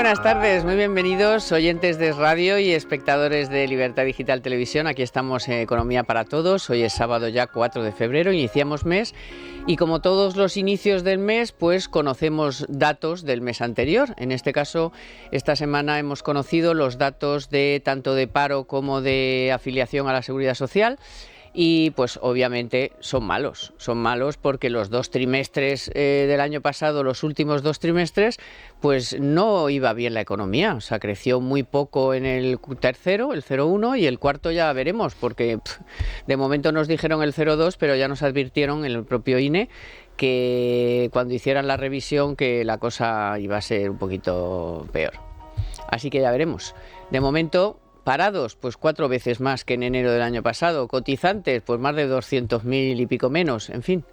buenas tardes, muy bienvenidos oyentes de radio y espectadores de Libertad Digital Televisión. Aquí estamos en Economía para Todos. Hoy es sábado ya 4 de febrero, iniciamos mes y como todos los inicios del mes, pues conocemos datos del mes anterior. En este caso, esta semana hemos conocido los datos de tanto de paro como de afiliación a la Seguridad Social. Y pues obviamente son malos porque los dos trimestres del año pasado, los últimos dos trimestres, pues no iba bien la economía, o sea, creció muy poco en el tercero, el 0,1, y el cuarto ya veremos, porque de momento nos dijeron el 0,2, pero ya nos advirtieron en el propio INE que cuando hicieran la revisión que la cosa iba a ser un poquito peor. Así que ya veremos. De momento, parados, pues 4 veces más que en enero del año pasado. Cotizantes, pues más de 200.000 y pico menos. En fin,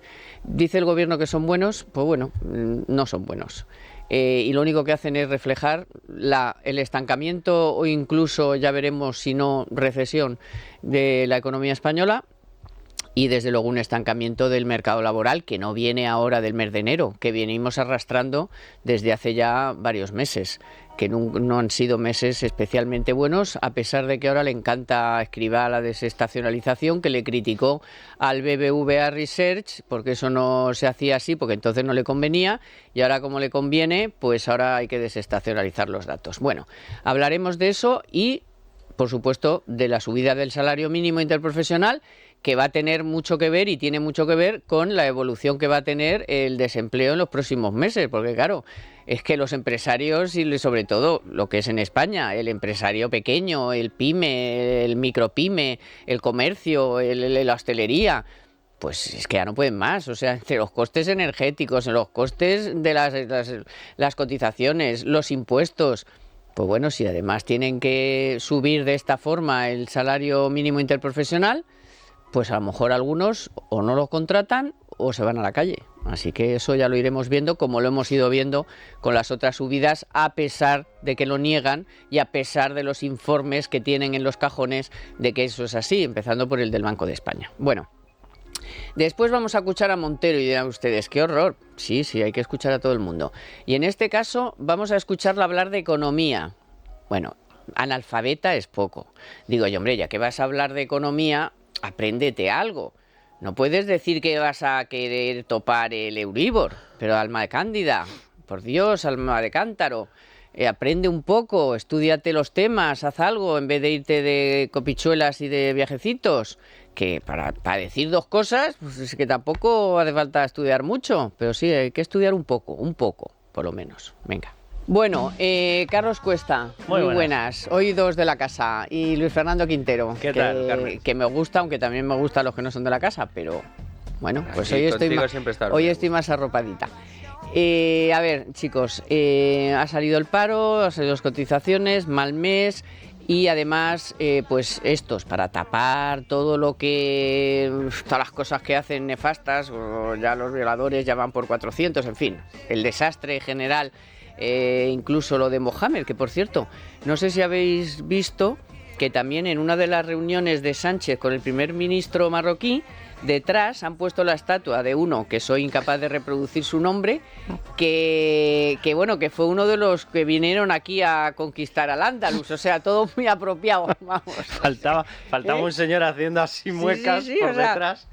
dice el gobierno que son buenos, pues bueno, no son buenos. Y lo único que hacen es reflejar el estancamiento o incluso, ya veremos si no, recesión de la economía española. Y desde luego un estancamiento del mercado laboral que no viene ahora del mes de enero, que venimos arrastrando desde hace ya varios meses, que no han sido meses especialmente buenos, a pesar de que ahora le encanta Escrivá la desestacionalización, que le criticó al BBVA Research, porque eso no se hacía así, porque entonces no le convenía, y ahora como le conviene, pues ahora hay que desestacionalizar los datos. Bueno, hablaremos de eso y, por supuesto, de la subida del salario mínimo interprofesional, que va a tener mucho que ver y tiene mucho que ver con la evolución que va a tener el desempleo en los próximos meses, porque claro, es que los empresarios y sobre todo lo que es en España, el empresario pequeño, el pyme, el micropyme, el comercio, la hostelería, pues es que ya no pueden más, o sea, entre los costes energéticos, los costes de las cotizaciones, los impuestos. Pues bueno, si además tienen que subir de esta forma el salario mínimo interprofesional, pues a lo mejor algunos o no lo contratan o se van a la calle. Así que eso ya lo iremos viendo, como lo hemos ido viendo con las otras subidas, a pesar de que lo niegan y a pesar de los informes que tienen en los cajones de que eso es así, empezando por el del Banco de España. Bueno, después vamos a escuchar a Montero y dirán ustedes, ¡qué horror! Sí, hay que escuchar a todo el mundo. Y en este caso vamos a escucharla hablar de economía. Bueno, analfabeta es poco. Digo yo, hombre, ya que vas a hablar de economía, apréndete algo. No puedes decir que vas a querer topar el Euribor, pero alma de cándida, por Dios, alma de cántaro, aprende un poco, estúdiate los temas, haz algo en vez de irte de copichuelas y de viajecitos, que para decir dos cosas, pues es que tampoco hace falta estudiar mucho, pero sí, hay que estudiar un poco, por lo menos. Venga. Bueno, Carlos Cuesta, muy buenas. Hoy dos de la casa. Y Luis Fernando Quintero. ¿Qué tal, Carmen? Que me gusta, aunque también me gustan los que no son de la casa, pero bueno, pues hoy estoy más arropadita. A ver, chicos, ha salido el paro, ha salido las cotizaciones, mal mes. Y además, pues estos, para tapar todo lo que, todas las cosas que hacen nefastas, o ya los violadores ya van por 400, en fin, el desastre general. Incluso lo de Mohamed, que por cierto, no sé si habéis visto que también en una de las reuniones de Sánchez con el primer ministro marroquí, detrás han puesto la estatua de uno que soy incapaz de reproducir su nombre, que bueno, que fue uno de los que vinieron aquí a conquistar al Andalus, o sea, todo muy apropiado, vamos. Faltaba un señor haciendo así muecas por detrás.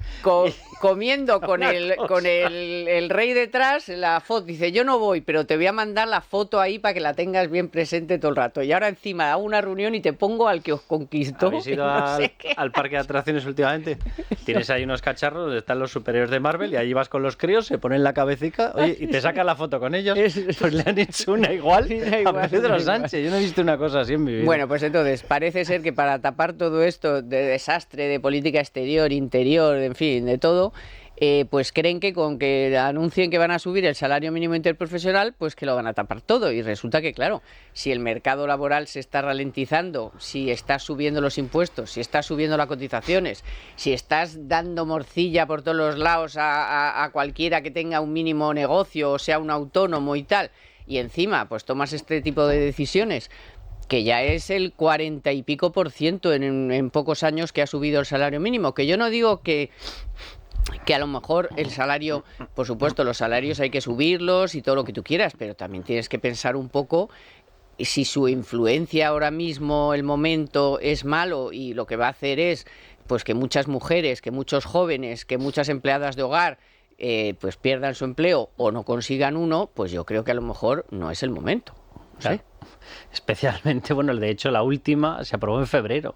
Comiendo con el rey detrás, la foto, dice, yo no voy, pero te voy a mandar la foto ahí para que la tengas bien presente todo el rato. Y ahora encima hago una reunión y te pongo al que os conquistó. ¿Habéis ido al parque de atracciones últimamente? Tienes ahí unos cacharros donde están los superhéroes de Marvel y allí vas con los críos, se ponen la cabecita, oye, y te sacan la foto con ellos. Pues le han hecho una igual a Pedro Sánchez. Yo no he visto una cosa así en mi vida. Bueno, pues entonces, parece ser que para tapar todo esto de desastre, de política exterior, interior, en fin, de todo, pues creen que con que anuncien que van a subir el salario mínimo interprofesional, pues que lo van a tapar todo. Y resulta que, claro, si el mercado laboral se está ralentizando, si estás subiendo los impuestos, si estás subiendo las cotizaciones, si estás dando morcilla por todos los lados a cualquiera que tenga un mínimo negocio o sea un autónomo y tal, y encima pues tomas este tipo de decisiones, que ya es el 40 y pico % en pocos años que ha subido el salario mínimo, que yo no digo que a lo mejor el salario, por supuesto, los salarios hay que subirlos y todo lo que tú quieras, pero también tienes que pensar un poco si su influencia ahora mismo, el momento es malo y lo que va a hacer es pues que muchas mujeres, que muchos jóvenes, que muchas empleadas de hogar pues pierdan su empleo o no consigan uno, pues yo creo que a lo mejor no es el momento. No sé. Claro. Especialmente, bueno, de hecho la última se aprobó en febrero.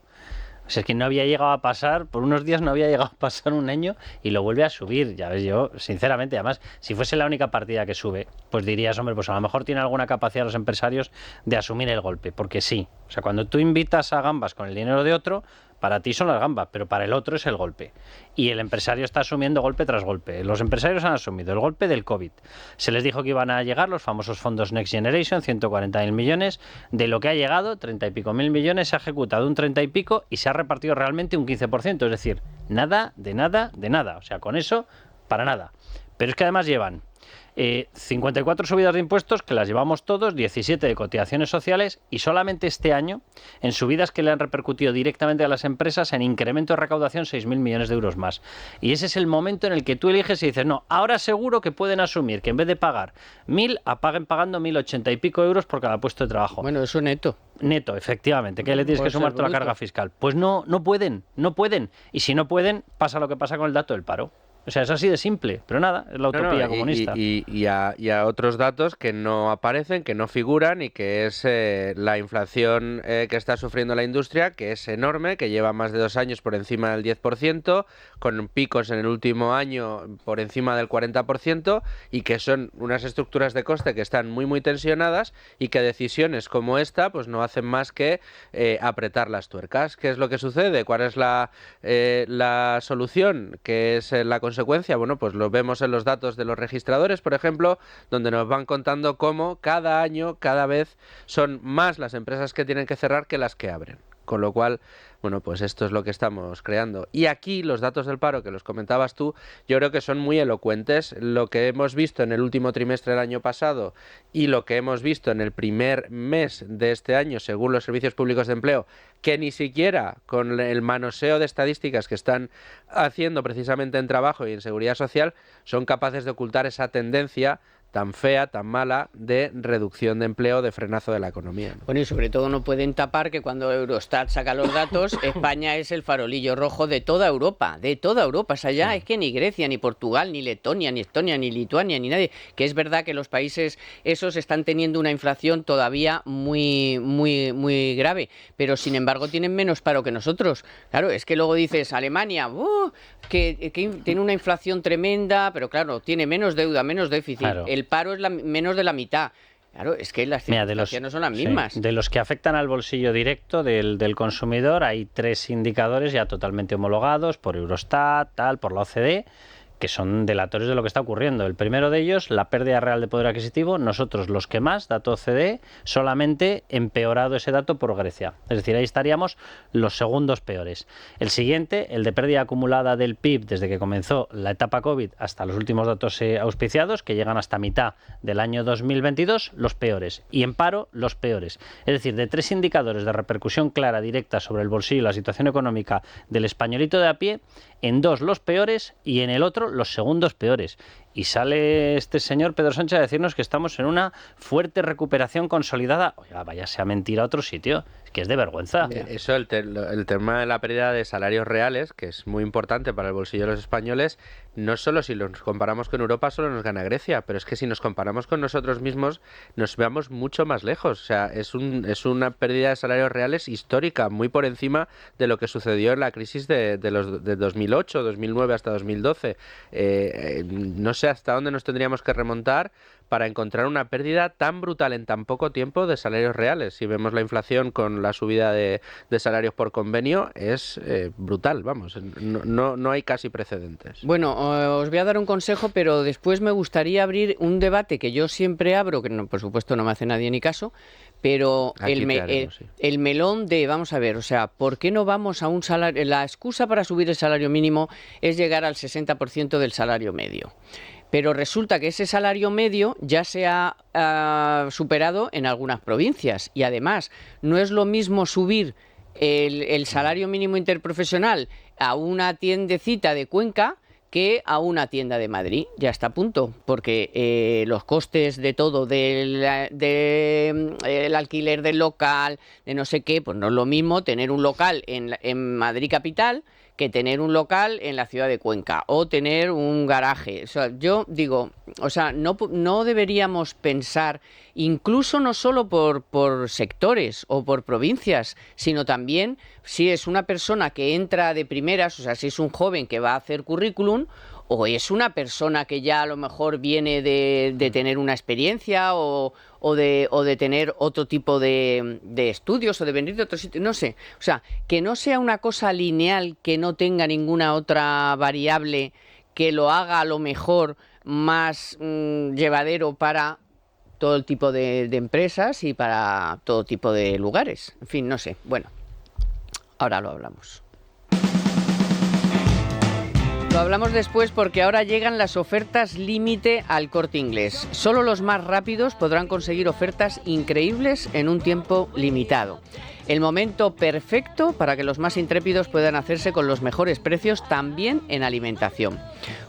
O sea, es que no había llegado a pasar, por unos días no había llegado a pasar un año y lo vuelve a subir. Ya ves, yo, sinceramente, además, si fuese la única partida que sube, pues dirías, hombre, pues a lo mejor tiene alguna capacidad los empresarios de asumir el golpe, porque sí. O sea, cuando tú invitas a gambas con el dinero de otro, para ti son las gambas, pero para el otro es el golpe. Y el empresario está asumiendo golpe tras golpe. Los empresarios han asumido el golpe del COVID. Se les dijo que iban a llegar los famosos fondos Next Generation, 140.000 millones. De lo que ha llegado, 30 y pico mil millones, se ha ejecutado un 30 y pico y se ha repartido realmente un 15%. Es decir, nada, de nada, de nada. O sea, con eso, para nada. Pero es que además llevan 54 subidas de impuestos, que las llevamos todos, 17 de cotizaciones sociales y solamente este año, en subidas que le han repercutido directamente a las empresas, en incremento de recaudación 6.000 millones de euros más. Y ese es el momento en el que tú eliges y dices, no, ahora seguro que pueden asumir que en vez de pagar 1.000, apaguen pagando 1.080 y pico euros por cada puesto de trabajo. Bueno, eso neto. Neto, efectivamente, que le tienes que sumar toda la carga fiscal. Pues no pueden. Y si no pueden, pasa lo que pasa con el dato del paro. O sea, es así de simple, pero nada, es la utopía comunista. Y a otros datos que no aparecen, que no figuran, y que es la inflación que está sufriendo la industria, que es enorme, que lleva más de 2 años por encima del 10%, con picos en el último año por encima del 40%, y que son unas estructuras de coste que están muy, muy tensionadas, y que decisiones como esta pues no hacen más que apretar las tuercas. ¿Qué es lo que sucede? ¿Cuál es la solución? ¿Qué es la consecuencia? Bueno, pues lo vemos en los datos de los registradores, por ejemplo, donde nos van contando cómo cada año, cada vez son más las empresas que tienen que cerrar que las que abren. Con lo cual, bueno, pues esto es lo que estamos creando. Y aquí los datos del paro, que los comentabas tú, yo creo que son muy elocuentes. Lo que hemos visto en el último trimestre del año pasado y lo que hemos visto en el primer mes de este año, según los servicios públicos de empleo, que ni siquiera con el manoseo de estadísticas que están haciendo precisamente en trabajo y en seguridad social, son capaces de ocultar esa tendencia tan fea, tan mala, de reducción de empleo, de frenazo de la economía, ¿no? Bueno, y sobre todo no pueden tapar que cuando Eurostat saca los datos, España es el farolillo rojo de toda Europa, de toda Europa. O sea, ya es que ni Grecia, ni Portugal, ni Letonia, ni Estonia, ni Lituania, ni nadie. Que es verdad que los países esos están teniendo una inflación todavía muy, muy, muy grave, pero sin embargo tienen menos paro que nosotros. Claro, es que luego dices, Alemania, que tiene una inflación tremenda, pero claro, tiene menos deuda, menos déficit. Claro. El paro es menos de la mitad. Claro, es que las circunstancias no son las mismas. Sí, de los que afectan al bolsillo directo del consumidor, hay 3 indicadores ya totalmente homologados por Eurostat, por la OCDE, que son delatorios de lo que está ocurriendo. El primero de ellos, la pérdida real de poder adquisitivo. Nosotros, los que más, dato OCDE, solamente empeorado ese dato por Grecia. Es decir, ahí estaríamos los segundos peores. El siguiente, el de pérdida acumulada del PIB desde que comenzó la etapa COVID hasta los últimos datos auspiciados, que llegan hasta mitad del año 2022, los peores. Y en paro, los peores. Es decir, de 3 indicadores de repercusión clara, directa sobre el bolsillo y la situación económica del españolito de a pie, en 2 los peores y en el otro los segundos peores. Y sale este señor Pedro Sánchez a decirnos que estamos en una fuerte recuperación consolidada. Oiga, váyase a mentir a otro sitio, es que es de vergüenza. Eso, el tema de la pérdida de salarios reales, que es muy importante para el bolsillo de los españoles, no solo si los comparamos con Europa, solo nos gana Grecia, pero es que si nos comparamos con nosotros mismos, nos veamos mucho más lejos. O sea, es una pérdida de salarios reales histórica, muy por encima de lo que sucedió en la crisis de 2008, 2009 hasta 2012. No sé hasta dónde nos tendríamos que remontar para encontrar una pérdida tan brutal en tan poco tiempo de salarios reales. Si vemos la inflación con la subida de salarios por convenio, es brutal, vamos, no hay casi precedentes. Bueno, os voy a dar un consejo, pero después me gustaría abrir un debate que yo siempre abro, que no, por supuesto no me hace nadie ni caso, pero el melón de, vamos a ver, o sea, ¿por qué no vamos a un salario? La excusa para subir el salario mínimo es llegar al 60% del salario medio. Pero resulta que ese salario medio ya se ha superado en algunas provincias y además no es lo mismo subir el salario mínimo interprofesional a una tiendecita de Cuenca que a una tienda de Madrid. Ya está a punto, porque los costes de todo, el alquiler del local, de no sé qué, pues no es lo mismo tener un local en Madrid capital que tener un local en la ciudad de Cuenca o tener un garaje. O sea, yo digo, o sea, no deberíamos pensar, incluso no solo por sectores o por provincias, sino también si es una persona que entra de primeras, o sea, si es un joven que va a hacer currículum, o es una persona que ya a lo mejor viene de tener una experiencia o de tener otro tipo de estudios o de venir de otro sitio, no sé. O sea, que no sea una cosa lineal, que no tenga ninguna otra variable que lo haga a lo mejor más llevadero para todo el tipo de empresas y para todo tipo de lugares. En fin, no sé. Bueno, ahora lo hablamos. Lo hablamos después porque ahora llegan las ofertas límite al Corte Inglés. Solo los más rápidos podrán conseguir ofertas increíbles en un tiempo limitado. El momento perfecto para que los más intrépidos puedan hacerse con los mejores precios también en alimentación.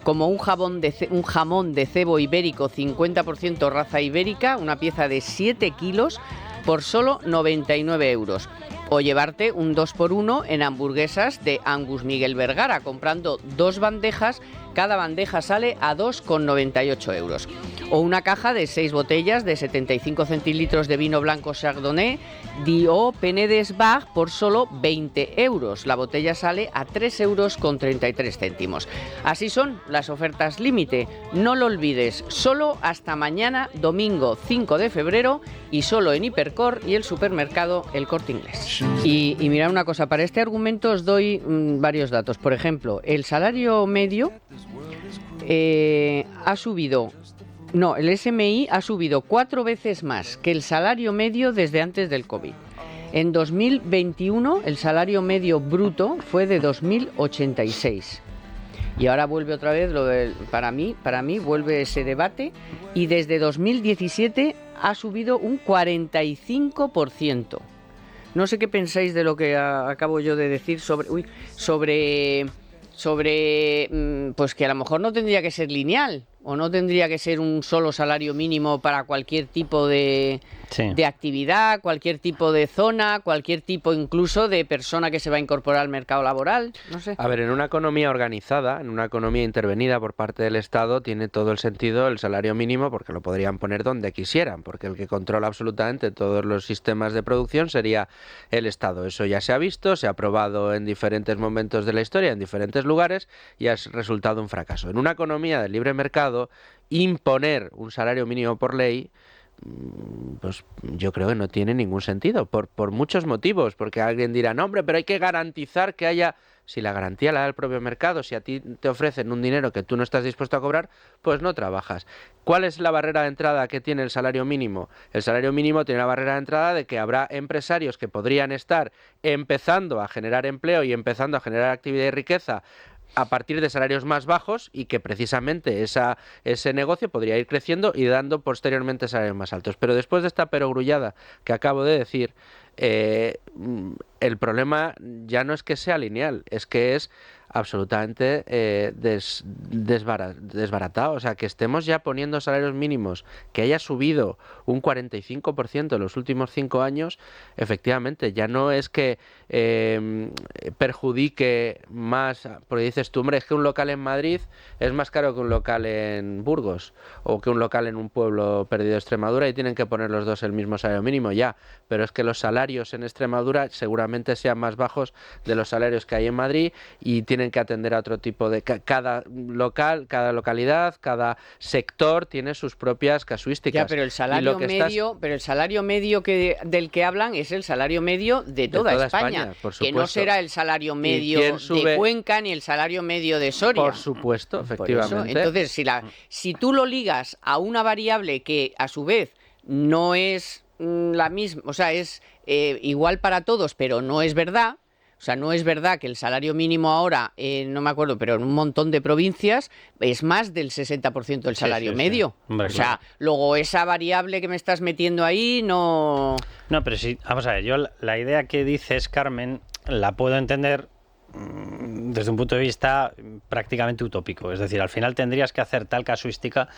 Como un jamón de cebo ibérico 50% raza ibérica, una pieza de 7 kilos por solo 99 euros. O llevarte un 2x1 en hamburguesas de Angus Miguel Vergara, comprando 2 bandejas, cada bandeja sale a 2,98 euros. O una caja de 6 botellas de 75 centilitros de vino blanco Chardonnay Dio Penedès Bach por solo 20 euros. La botella sale a 3,33 euros. Así son las ofertas límite. No lo olvides, solo hasta mañana, domingo 5 de febrero, y solo en Hipercor y el supermercado El Corte Inglés. Y mirad una cosa, para este argumento os doy varios datos. Por ejemplo, el salario medio ha subido... No, el SMI ha subido 4 veces más que el salario medio desde antes del COVID. En 2021 el salario medio bruto fue de 2.086. Y ahora vuelve otra vez para mí vuelve ese debate, y desde 2017 ha subido un 45%. No sé qué pensáis de lo que acabo yo de decir sobre pues que a lo mejor no tendría que ser lineal, o no tendría que ser un solo salario mínimo para cualquier tipo de actividad, cualquier tipo de zona, cualquier tipo incluso de persona que se va a incorporar al mercado laboral, no sé. A ver, en una economía organizada, en una economía intervenida por parte del Estado, tiene todo el sentido el salario mínimo, porque lo podrían poner donde quisieran, porque el que controla absolutamente todos los sistemas de producción sería el Estado. Eso ya se ha visto, se ha probado en diferentes momentos de la historia, en diferentes lugares, y ha resultado un fracaso. En una economía de libre mercado, imponer un salario mínimo por ley, pues yo creo que no tiene ningún sentido, por muchos motivos, porque alguien dirá, no hombre, pero hay que garantizar que haya... Si la garantía la da el propio mercado, si a ti te ofrecen un dinero que tú no estás dispuesto a cobrar, pues no trabajas. ¿Cuál es la barrera de entrada que tiene el salario mínimo? El salario mínimo tiene la barrera de entrada de que habrá empresarios que podrían estar empezando a generar empleo y empezando a generar actividad y riqueza a partir de salarios más bajos, y que precisamente ese negocio podría ir creciendo y dando posteriormente salarios más altos. Pero después de esta perogrullada que acabo de decir, el problema ya no es que sea lineal, es que es absolutamente desbaratado. O sea, que estemos ya poniendo salarios mínimos, que haya subido un 45% en los últimos 5 años, efectivamente, ya no es que perjudique más, porque dices tú, hombre, es que un local en Madrid es más caro que un local en Burgos, o que un local en un pueblo perdido de Extremadura, y tienen que poner los dos el mismo salario mínimo, ya, pero es que los salarios en Extremadura seguramente sean más bajos de los salarios que hay en Madrid, y tienen que atender a otro tipo de... Cada local, cada localidad, cada sector tiene sus propias casuísticas. Ya, pero el salario medio del que hablan es el salario medio de toda España, por supuesto. Que no será el salario medio de Cuenca ni el salario medio de Soria. Por supuesto, efectivamente. Por eso, entonces, si tú lo ligas a una variable que a su vez no es la misma, o sea, es igual para todos, pero no es verdad. O sea, no es verdad que el salario mínimo ahora, no me acuerdo, pero en un montón de provincias es más del 60% del salario medio. Hombre, o sea, luego esa variable que me estás metiendo ahí no... No, pero sí, vamos a ver, yo la idea que dices, Carmen, la puedo entender desde un punto de vista prácticamente utópico. Es decir, al final tendrías que hacer tal casuística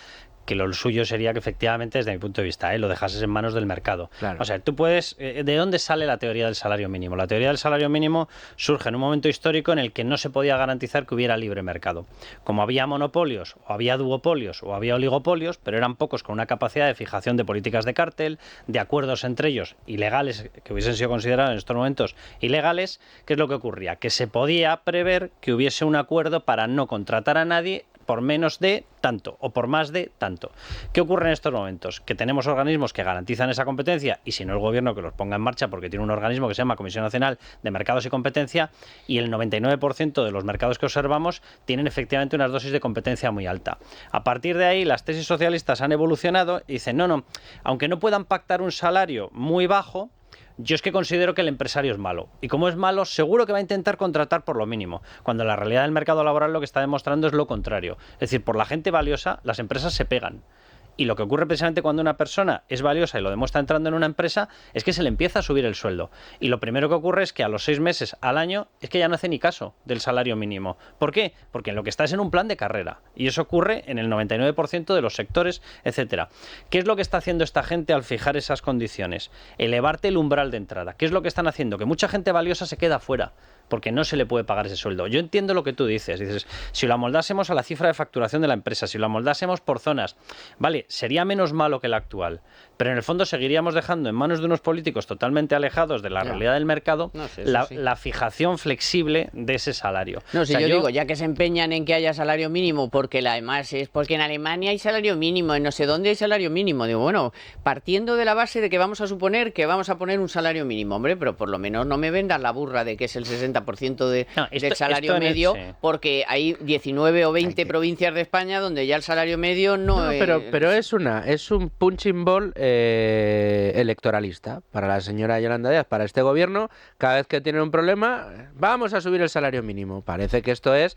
que lo suyo sería que efectivamente, desde mi punto de vista, lo dejases en manos del mercado. Claro. O sea, tú puedes... ¿De dónde sale la teoría del salario mínimo? La teoría del salario mínimo surge en un momento histórico en el que no se podía garantizar que hubiera libre mercado. Como había monopolios, o había duopolios, o había oligopolios, pero eran pocos con una capacidad de fijación de políticas de cártel, de acuerdos entre ellos ilegales, que hubiesen sido considerados en estos momentos ilegales, ¿qué es lo que ocurría? Que se podía prever que hubiese un acuerdo para no contratar a nadie por menos de tanto o por más de tanto. ¿Qué ocurre en estos momentos? Que tenemos organismos que garantizan esa competencia y si no el gobierno que los ponga en marcha porque tiene un organismo que se llama Comisión Nacional de Mercados y Competencia y el 99% de los mercados que observamos tienen efectivamente unas dosis de competencia muy alta. A partir de ahí las tesis socialistas han evolucionado y dicen no, aunque no puedan pactar un salario muy bajo, yo es que considero que el empresario es malo. Y como es malo, seguro que va a intentar contratar por lo mínimo. Cuando la realidad del mercado laboral lo que está demostrando es lo contrario. Es decir, por la gente valiosa, las empresas se pegan. Y lo que ocurre precisamente cuando una persona es valiosa y lo demuestra entrando en una empresa es que se le empieza a subir el sueldo. Y lo primero que ocurre es que a los 6 meses, al año, es que ya no hace ni caso del salario mínimo. ¿Por qué? Porque en lo que está es en un plan de carrera. Y eso ocurre en el 99% de los sectores, etcétera. ¿Qué es lo que está haciendo esta gente al fijar esas condiciones? Elevarte el umbral de entrada. ¿Qué es lo que están haciendo? Que mucha gente valiosa se queda fuera, porque no se le puede pagar ese sueldo. Yo entiendo lo que tú dices. Dices, si lo amoldásemos a la cifra de facturación de la empresa, si lo amoldásemos por zonas, vale, sería menos malo que el actual, pero en el fondo seguiríamos dejando en manos de unos políticos totalmente alejados de la realidad del mercado la fijación flexible de ese salario. No, si yo digo, ya que se empeñan en que haya salario mínimo, porque además es porque en Alemania hay salario mínimo, en no sé dónde hay salario mínimo. Digo, bueno, partiendo de la base de que vamos a suponer que vamos a poner un salario mínimo, hombre, pero por lo menos no me vendan la burra de que es el 60% del salario medio, porque hay 19 o 20 provincias de España donde ya el salario medio no es... Pero es un punching ball electoralista para la señora Yolanda Díaz, para este gobierno. Cada vez que tienen un problema, vamos a subir el salario mínimo. Parece que esto es...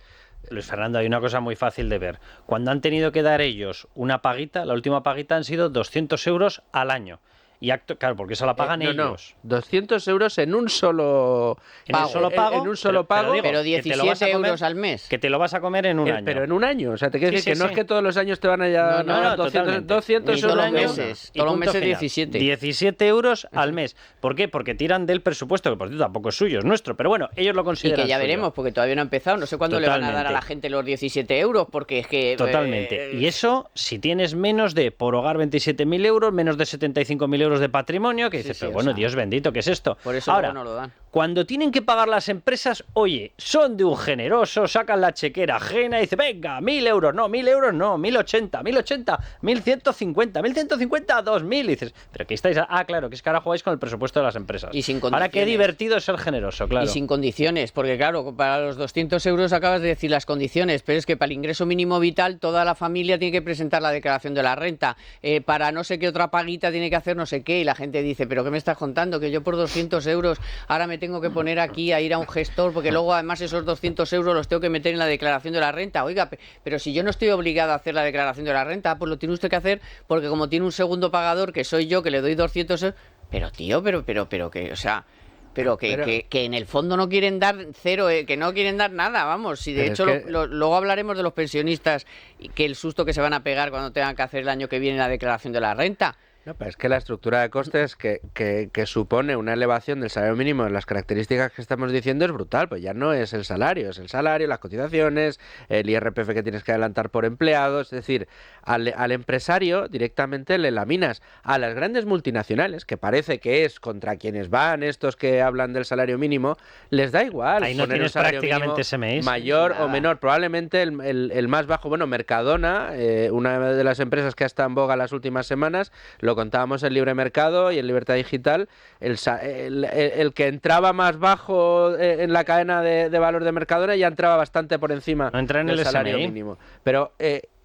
Luis Fernando, hay una cosa muy fácil de ver. Cuando han tenido que dar ellos una paguita, la última paguita han sido 200 euros al año. Y claro, porque eso la pagan ellos. 200 euros en un solo pago. En un solo pago. Pero 17 euros al mes. Que te lo vas a comer en un año. Pero en un año. O sea, te quiero decir que no es que todos los años te van a dar 200 todos los euros. meses. Todos los meses 17. 17 euros al mes. ¿Por qué? Porque tiran del presupuesto, que por cierto tampoco es suyo, es nuestro. Pero bueno, ellos lo consideran. Y que ya veremos, porque todavía no ha empezado. No sé cuándo le van a dar a la gente los 17 euros, porque es que... Totalmente. Y eso, si tienes menos de, por hogar, 27.000 euros, menos de 75.000 euros de patrimonio, que dices, pero bueno, Dios bendito, ¿qué es esto? Por eso ahora no lo dan. Cuando tienen que pagar las empresas, oye, son de un generoso, sacan la chequera ajena y dicen, venga, 1.000 euros, no, 1.080, 1.150, 2.000. Y dices, ¿pero qué estáis? Claro, que es que ahora jugáis con el presupuesto de las empresas. Y sin condiciones. Ahora qué divertido es ser generoso, claro. Y sin condiciones, porque claro, para los 200 euros acabas de decir las condiciones, pero es que para el ingreso mínimo vital toda la familia tiene que presentar la declaración de la renta, para no sé qué otra paguita tiene que hacer no sé qué, y la gente dice, pero ¿qué me estás contando? Que yo por 200 euros ahora me tengo que poner aquí a ir a un gestor, porque luego además esos 200 euros los tengo que meter en la declaración de la renta. Oiga, pero si yo no estoy obligado a hacer la declaración de la renta, pues lo tiene usted que hacer, porque como tiene un segundo pagador, que soy yo, que le doy 200 euros... Pero tío, pero que, o sea... Pero que en el fondo no quieren dar cero, que no quieren dar nada, vamos. Si de hecho luego hablaremos de los pensionistas y que el susto que se van a pegar cuando tengan que hacer el año que viene la declaración de la renta. No, pero es que la estructura de costes que supone una elevación del salario mínimo en las características que estamos diciendo es brutal, pues ya no es el salario, las cotizaciones, el IRPF que tienes que adelantar por empleados, es decir, al empresario directamente le laminas. A las grandes multinacionales, que parece que es contra quienes van estos que hablan del salario mínimo, les da igual. Ahí no tienes prácticamente SMI. Mayor o menor, probablemente el más bajo, bueno, Mercadona, una de las empresas que ha estado en boga las últimas semanas, lo contábamos en Libre Mercado y en Libertad Digital, el que entraba más bajo en la cadena de valor de Mercadona ya entraba bastante por encima del salario mínimo. Pero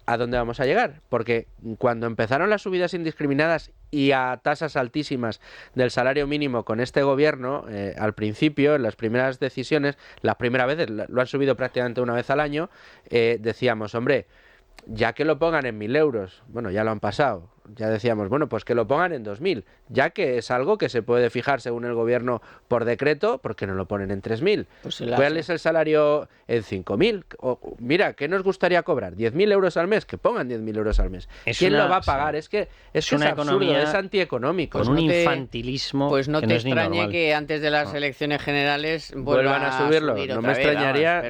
¿a dónde vamos a llegar? Porque cuando empezaron las subidas indiscriminadas y a tasas altísimas del salario mínimo con este gobierno, al principio, en las primeras decisiones, las primeras veces, lo han subido prácticamente una vez al año, decíamos, hombre, ya que lo pongan en 1.000 euros, bueno, ya lo han pasado, ya decíamos, bueno, pues que lo pongan en 2.000, ya que es algo que se puede fijar según el gobierno por decreto, porque no lo ponen en 3.000. Pues ¿Cuál es el salario en 5.000? Mira, ¿qué nos gustaría cobrar? ¿10.000 euros al mes? Que pongan 10.000 euros al mes. ¿Quién lo va a pagar? Sí. Es una absurdo, economía es antieconómico. Con un infantilismo. Pues no que te no es ni extrañe normal. que antes de las elecciones generales vuelvan a subirlo. No me extrañaría.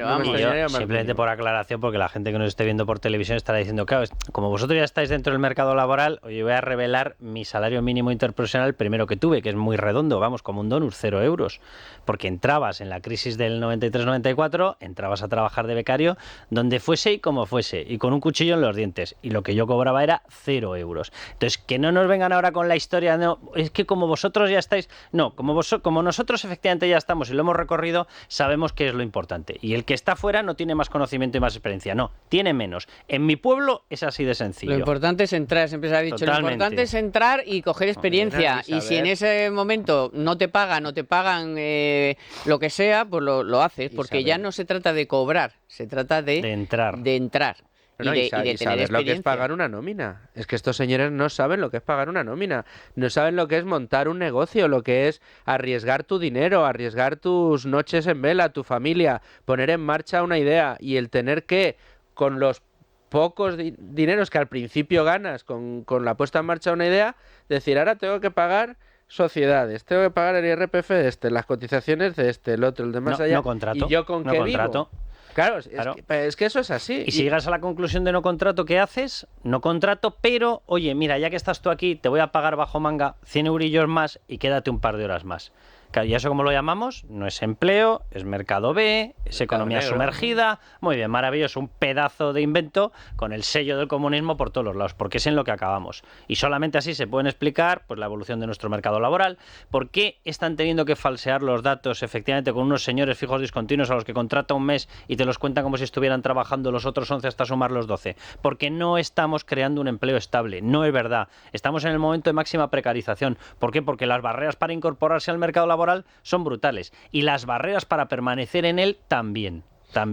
Simplemente por aclaración, porque la gente que nos esté viendo por televisión estará diciendo, claro, como vosotros ya estáis dentro del mercado laboral, oye, voy a revelar mi salario mínimo interprofesional primero que tuve, que es muy redondo, vamos, como un donut, 0 euros. Porque entrabas en la crisis del 93-94, entrabas a trabajar de becario donde fuese y como fuese, y con un cuchillo en los dientes. Y lo que yo cobraba era 0 euros. Entonces, que no nos vengan ahora con la historia, no, es que como vosotros ya estáis... No, como nosotros efectivamente ya estamos y lo hemos recorrido, sabemos qué es lo importante. Y el que está fuera no tiene más conocimiento y más experiencia, no, tiene menos. En mi pueblo es así de sencillo. Lo importante es entrar, siempre se ha dicho. Totalmente. Lo importante es entrar y coger experiencia. Y si en ese momento no te pagan lo que sea, pues lo haces, porque ya no se trata de cobrar, se trata de entrar. No, y saber lo que es pagar una nómina. Es que estos señores no saben lo que es pagar una nómina. No saben lo que es montar un negocio, lo que es arriesgar tu dinero, arriesgar tus noches en vela, tu familia, poner en marcha una idea y el tener que, con los pocos dineros que al principio ganas con la puesta en marcha de una idea, decir, ahora tengo que pagar sociedades, tengo que pagar el IRPF de las cotizaciones de el otro, el de más allá. No contrato. ¿Y yo con qué vivo? Claro, es que eso es así. Y si llegas a la conclusión de no contrato, ¿qué haces? No contrato, pero, oye, mira, ya que estás tú aquí, te voy a pagar bajo manga 100 eurillos más y quédate un par de horas más. Claro, ¿y eso cómo lo llamamos? No es empleo, es mercado B, es economía sumergida. Muy bien, maravilloso, un pedazo de invento con el sello del comunismo por todos los lados, porque es en lo que acabamos. Y solamente así se pueden explicar pues la evolución de nuestro mercado laboral, por qué están teniendo que falsear los datos efectivamente con unos señores fijos discontinuos a los que contrata un mes y te los cuentan como si estuvieran trabajando los otros 11 hasta sumar los 12. Porque no estamos creando un empleo estable, no es verdad. Estamos en el momento de máxima precarización. ¿Por qué? Porque las barreras para incorporarse al mercado laboral son brutales y las barreras para permanecer en él también.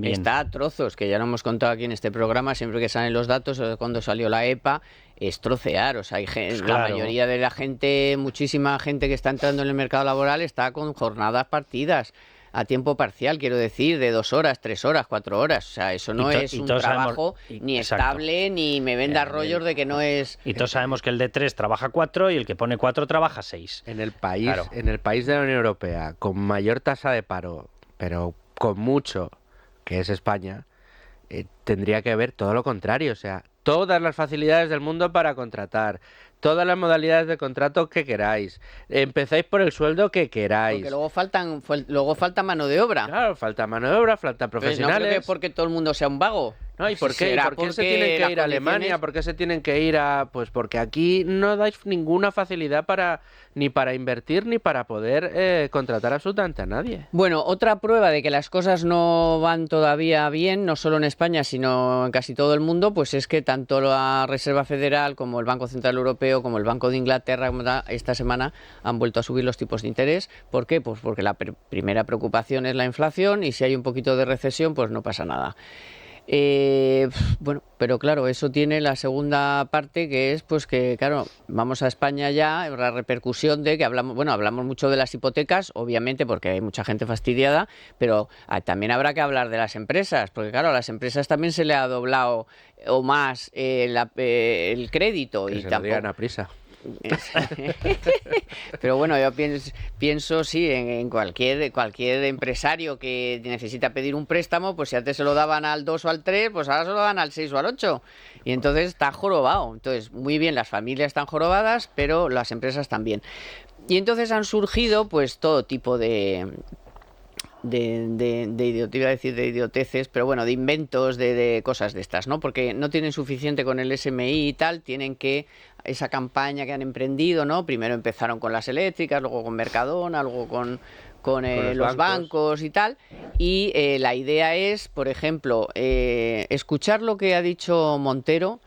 Está a trozos, que ya lo hemos contado aquí en este programa, siempre que salen los datos, cuando salió la EPA, es trocear, o sea, hay gente, la mayoría de la gente, muchísima gente que está entrando en el mercado laboral está con jornadas partidas, a tiempo parcial, quiero decir, de 2 horas, 3 horas, 4 horas. O sea, eso no es un trabajo ni estable, ni me venda rollos de que no es... Y todos sabemos que el de 3 trabaja 4 y el que pone 4 trabaja 6. En el país de la Unión Europea con mayor tasa de paro, pero con mucho, que es España, tendría que haber todo lo contrario. O sea, todas las facilidades del mundo para contratar, todas las modalidades de contrato que queráis. Empezáis por el sueldo que queráis. Porque luego falta mano de obra. Claro, falta mano de obra, faltan profesionales. No creo que porque todo el mundo sea un vago. No, ¿y por qué? ¿Por qué se tienen que ir a Alemania? ¿Por qué se tienen que ir a...? Pues porque aquí no dais ninguna facilidad ni para invertir ni para poder contratar absolutamente a nadie. Bueno, otra prueba de que las cosas no van todavía bien, no solo en España, sino en casi todo el mundo, pues es que tanto la Reserva Federal como el Banco Central Europeo, como el Banco de Inglaterra, esta semana han vuelto a subir los tipos de interés. ¿Por qué? Pues porque la primera preocupación es la inflación y si hay un poquito de recesión, pues no pasa nada. Bueno, pero claro, eso tiene la segunda parte, que es pues que, claro, vamos a España ya, la repercusión de que hablamos mucho de las hipotecas, obviamente porque hay mucha gente fastidiada, pero también habrá que hablar de las empresas, porque claro, a las empresas también se le ha doblado o más el crédito. Que y se lo digan a prisa. Pero bueno, yo pienso sí en cualquier empresario que necesita pedir un préstamo, pues si antes se lo daban al 2 o al 3, pues ahora se lo dan al 6 o al 8 y entonces está jorobado. Entonces, muy bien, las familias están jorobadas, pero las empresas también. Y entonces han surgido pues todo tipo de idioteces, pero bueno, de inventos, de cosas de estas, ¿no? Porque no tienen suficiente con el SMI y tal, tienen que esa campaña que han emprendido, ¿no? Primero empezaron con las eléctricas, luego con Mercadona, luego con los bancos y tal, y la idea es, por ejemplo, escuchar lo que ha dicho Montero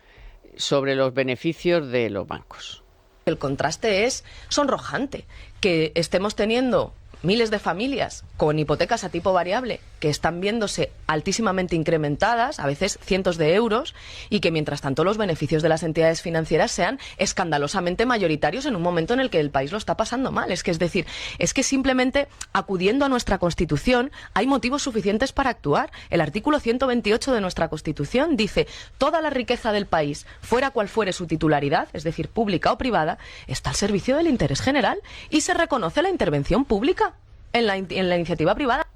sobre los beneficios de los bancos. El contraste es sonrojante, que estemos teniendo miles de familias con hipotecas a tipo variable que están viéndose altísimamente incrementadas, a veces cientos de euros, y que mientras tanto los beneficios de las entidades financieras sean escandalosamente mayoritarios en un momento en el que el país lo está pasando mal. Es decir, es que simplemente acudiendo a nuestra Constitución hay motivos suficientes para actuar. El artículo 128 de nuestra Constitución dice: toda la riqueza del país, fuera cual fuere su titularidad, es decir, pública o privada, está al servicio del interés general, y se reconoce la intervención pública en la iniciativa privada.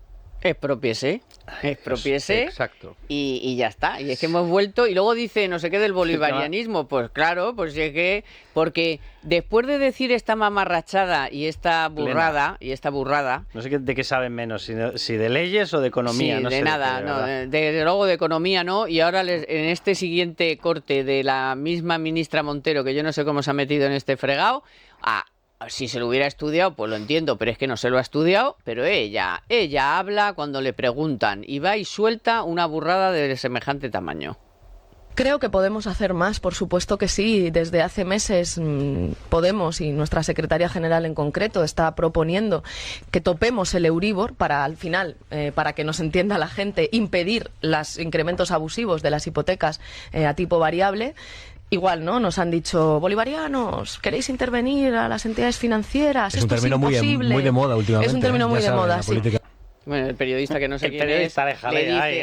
Expropiese. Exacto. Y ya está. Y es que hemos vuelto, y luego dice no sé qué del bolivarianismo. Pues claro, pues es que, porque después de decir esta mamarrachada y esta burrada, no sé de qué saben menos, si de leyes o de economía. Sí, no de sé nada, desde luego de economía no. Y ahora en este siguiente corte de la misma ministra Montero, que yo no sé cómo se ha metido en este fregado, si se lo hubiera estudiado, pues lo entiendo, pero es que no se lo ha estudiado. Pero ella habla cuando le preguntan y va y suelta una burrada de semejante tamaño. Creo que podemos hacer más, por supuesto que sí. Desde hace meses Podemos, y nuestra secretaria general en concreto, está proponiendo que topemos el Euribor para, al final, para que nos entienda la gente, impedir los incrementos abusivos de las hipotecas a tipo variable. Igual, ¿no? Nos han dicho: bolivarianos, ¿queréis intervenir a las entidades financieras? Es un término muy de moda últimamente. Es un término muy de moda, sí. Bueno, el periodista que no sé quién es, le dice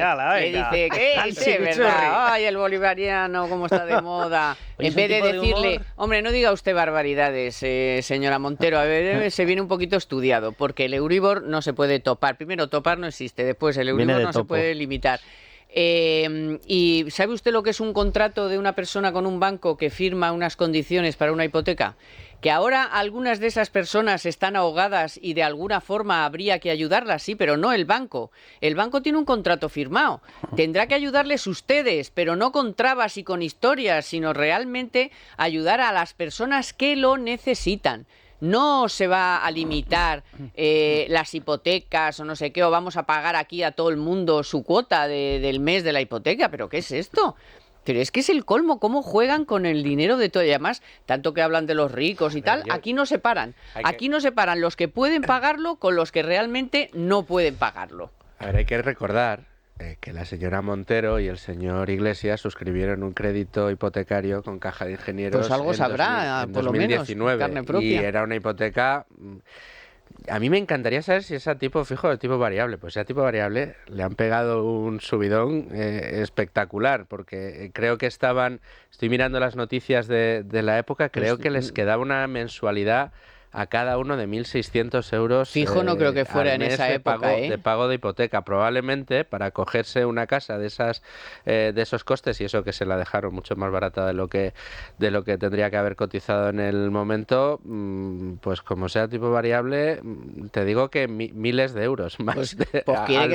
¿qué? ¿Verdad? Ay, el bolivariano, cómo está de moda. En vez de decirle, hombre, no diga usted barbaridades, señora Montero, a ver, se viene un poquito estudiado, porque el Euribor no se puede topar. Primero, topar no existe, después el Euribor no se puede limitar. ¿Y sabe usted lo que es un contrato de una persona con un banco que firma unas condiciones para una hipoteca? Que ahora algunas de esas personas están ahogadas y de alguna forma habría que ayudarlas, sí, pero no el banco. El banco tiene un contrato firmado. Tendrá que ayudarles ustedes, pero no con trabas y con historias, sino realmente ayudar a las personas que lo necesitan. No se va a limitar las hipotecas o no sé qué, o vamos a pagar aquí a todo el mundo su cuota del mes de la hipoteca. ¿Pero qué es esto? Pero es que es el colmo, cómo juegan con el dinero de todo. Y además, tanto que hablan de los ricos y tal, aquí no separan. Aquí no separan los que pueden pagarlo con los que realmente no pueden pagarlo. A ver, hay que recordar que la señora Montero y el señor Iglesias suscribieron un crédito hipotecario con Caja de Ingenieros. Pues algo sabrá, por lo menos, carne propia. Y era una hipoteca. A mí me encantaría saber si es a tipo fijo o a tipo variable. Pues si a tipo variable le han pegado un subidón espectacular, porque creo que estoy mirando las noticias de la época, creo que les quedaba una mensualidad a cada uno de 1.600 euros. Fijo, no creo que fuera en esa época, de pago de hipoteca. Probablemente para cogerse una casa de esos costes, y eso que se la dejaron mucho más barata de lo que tendría que haber cotizado en el momento, pues como sea tipo variable, te digo que miles de euros más. Pues quiere que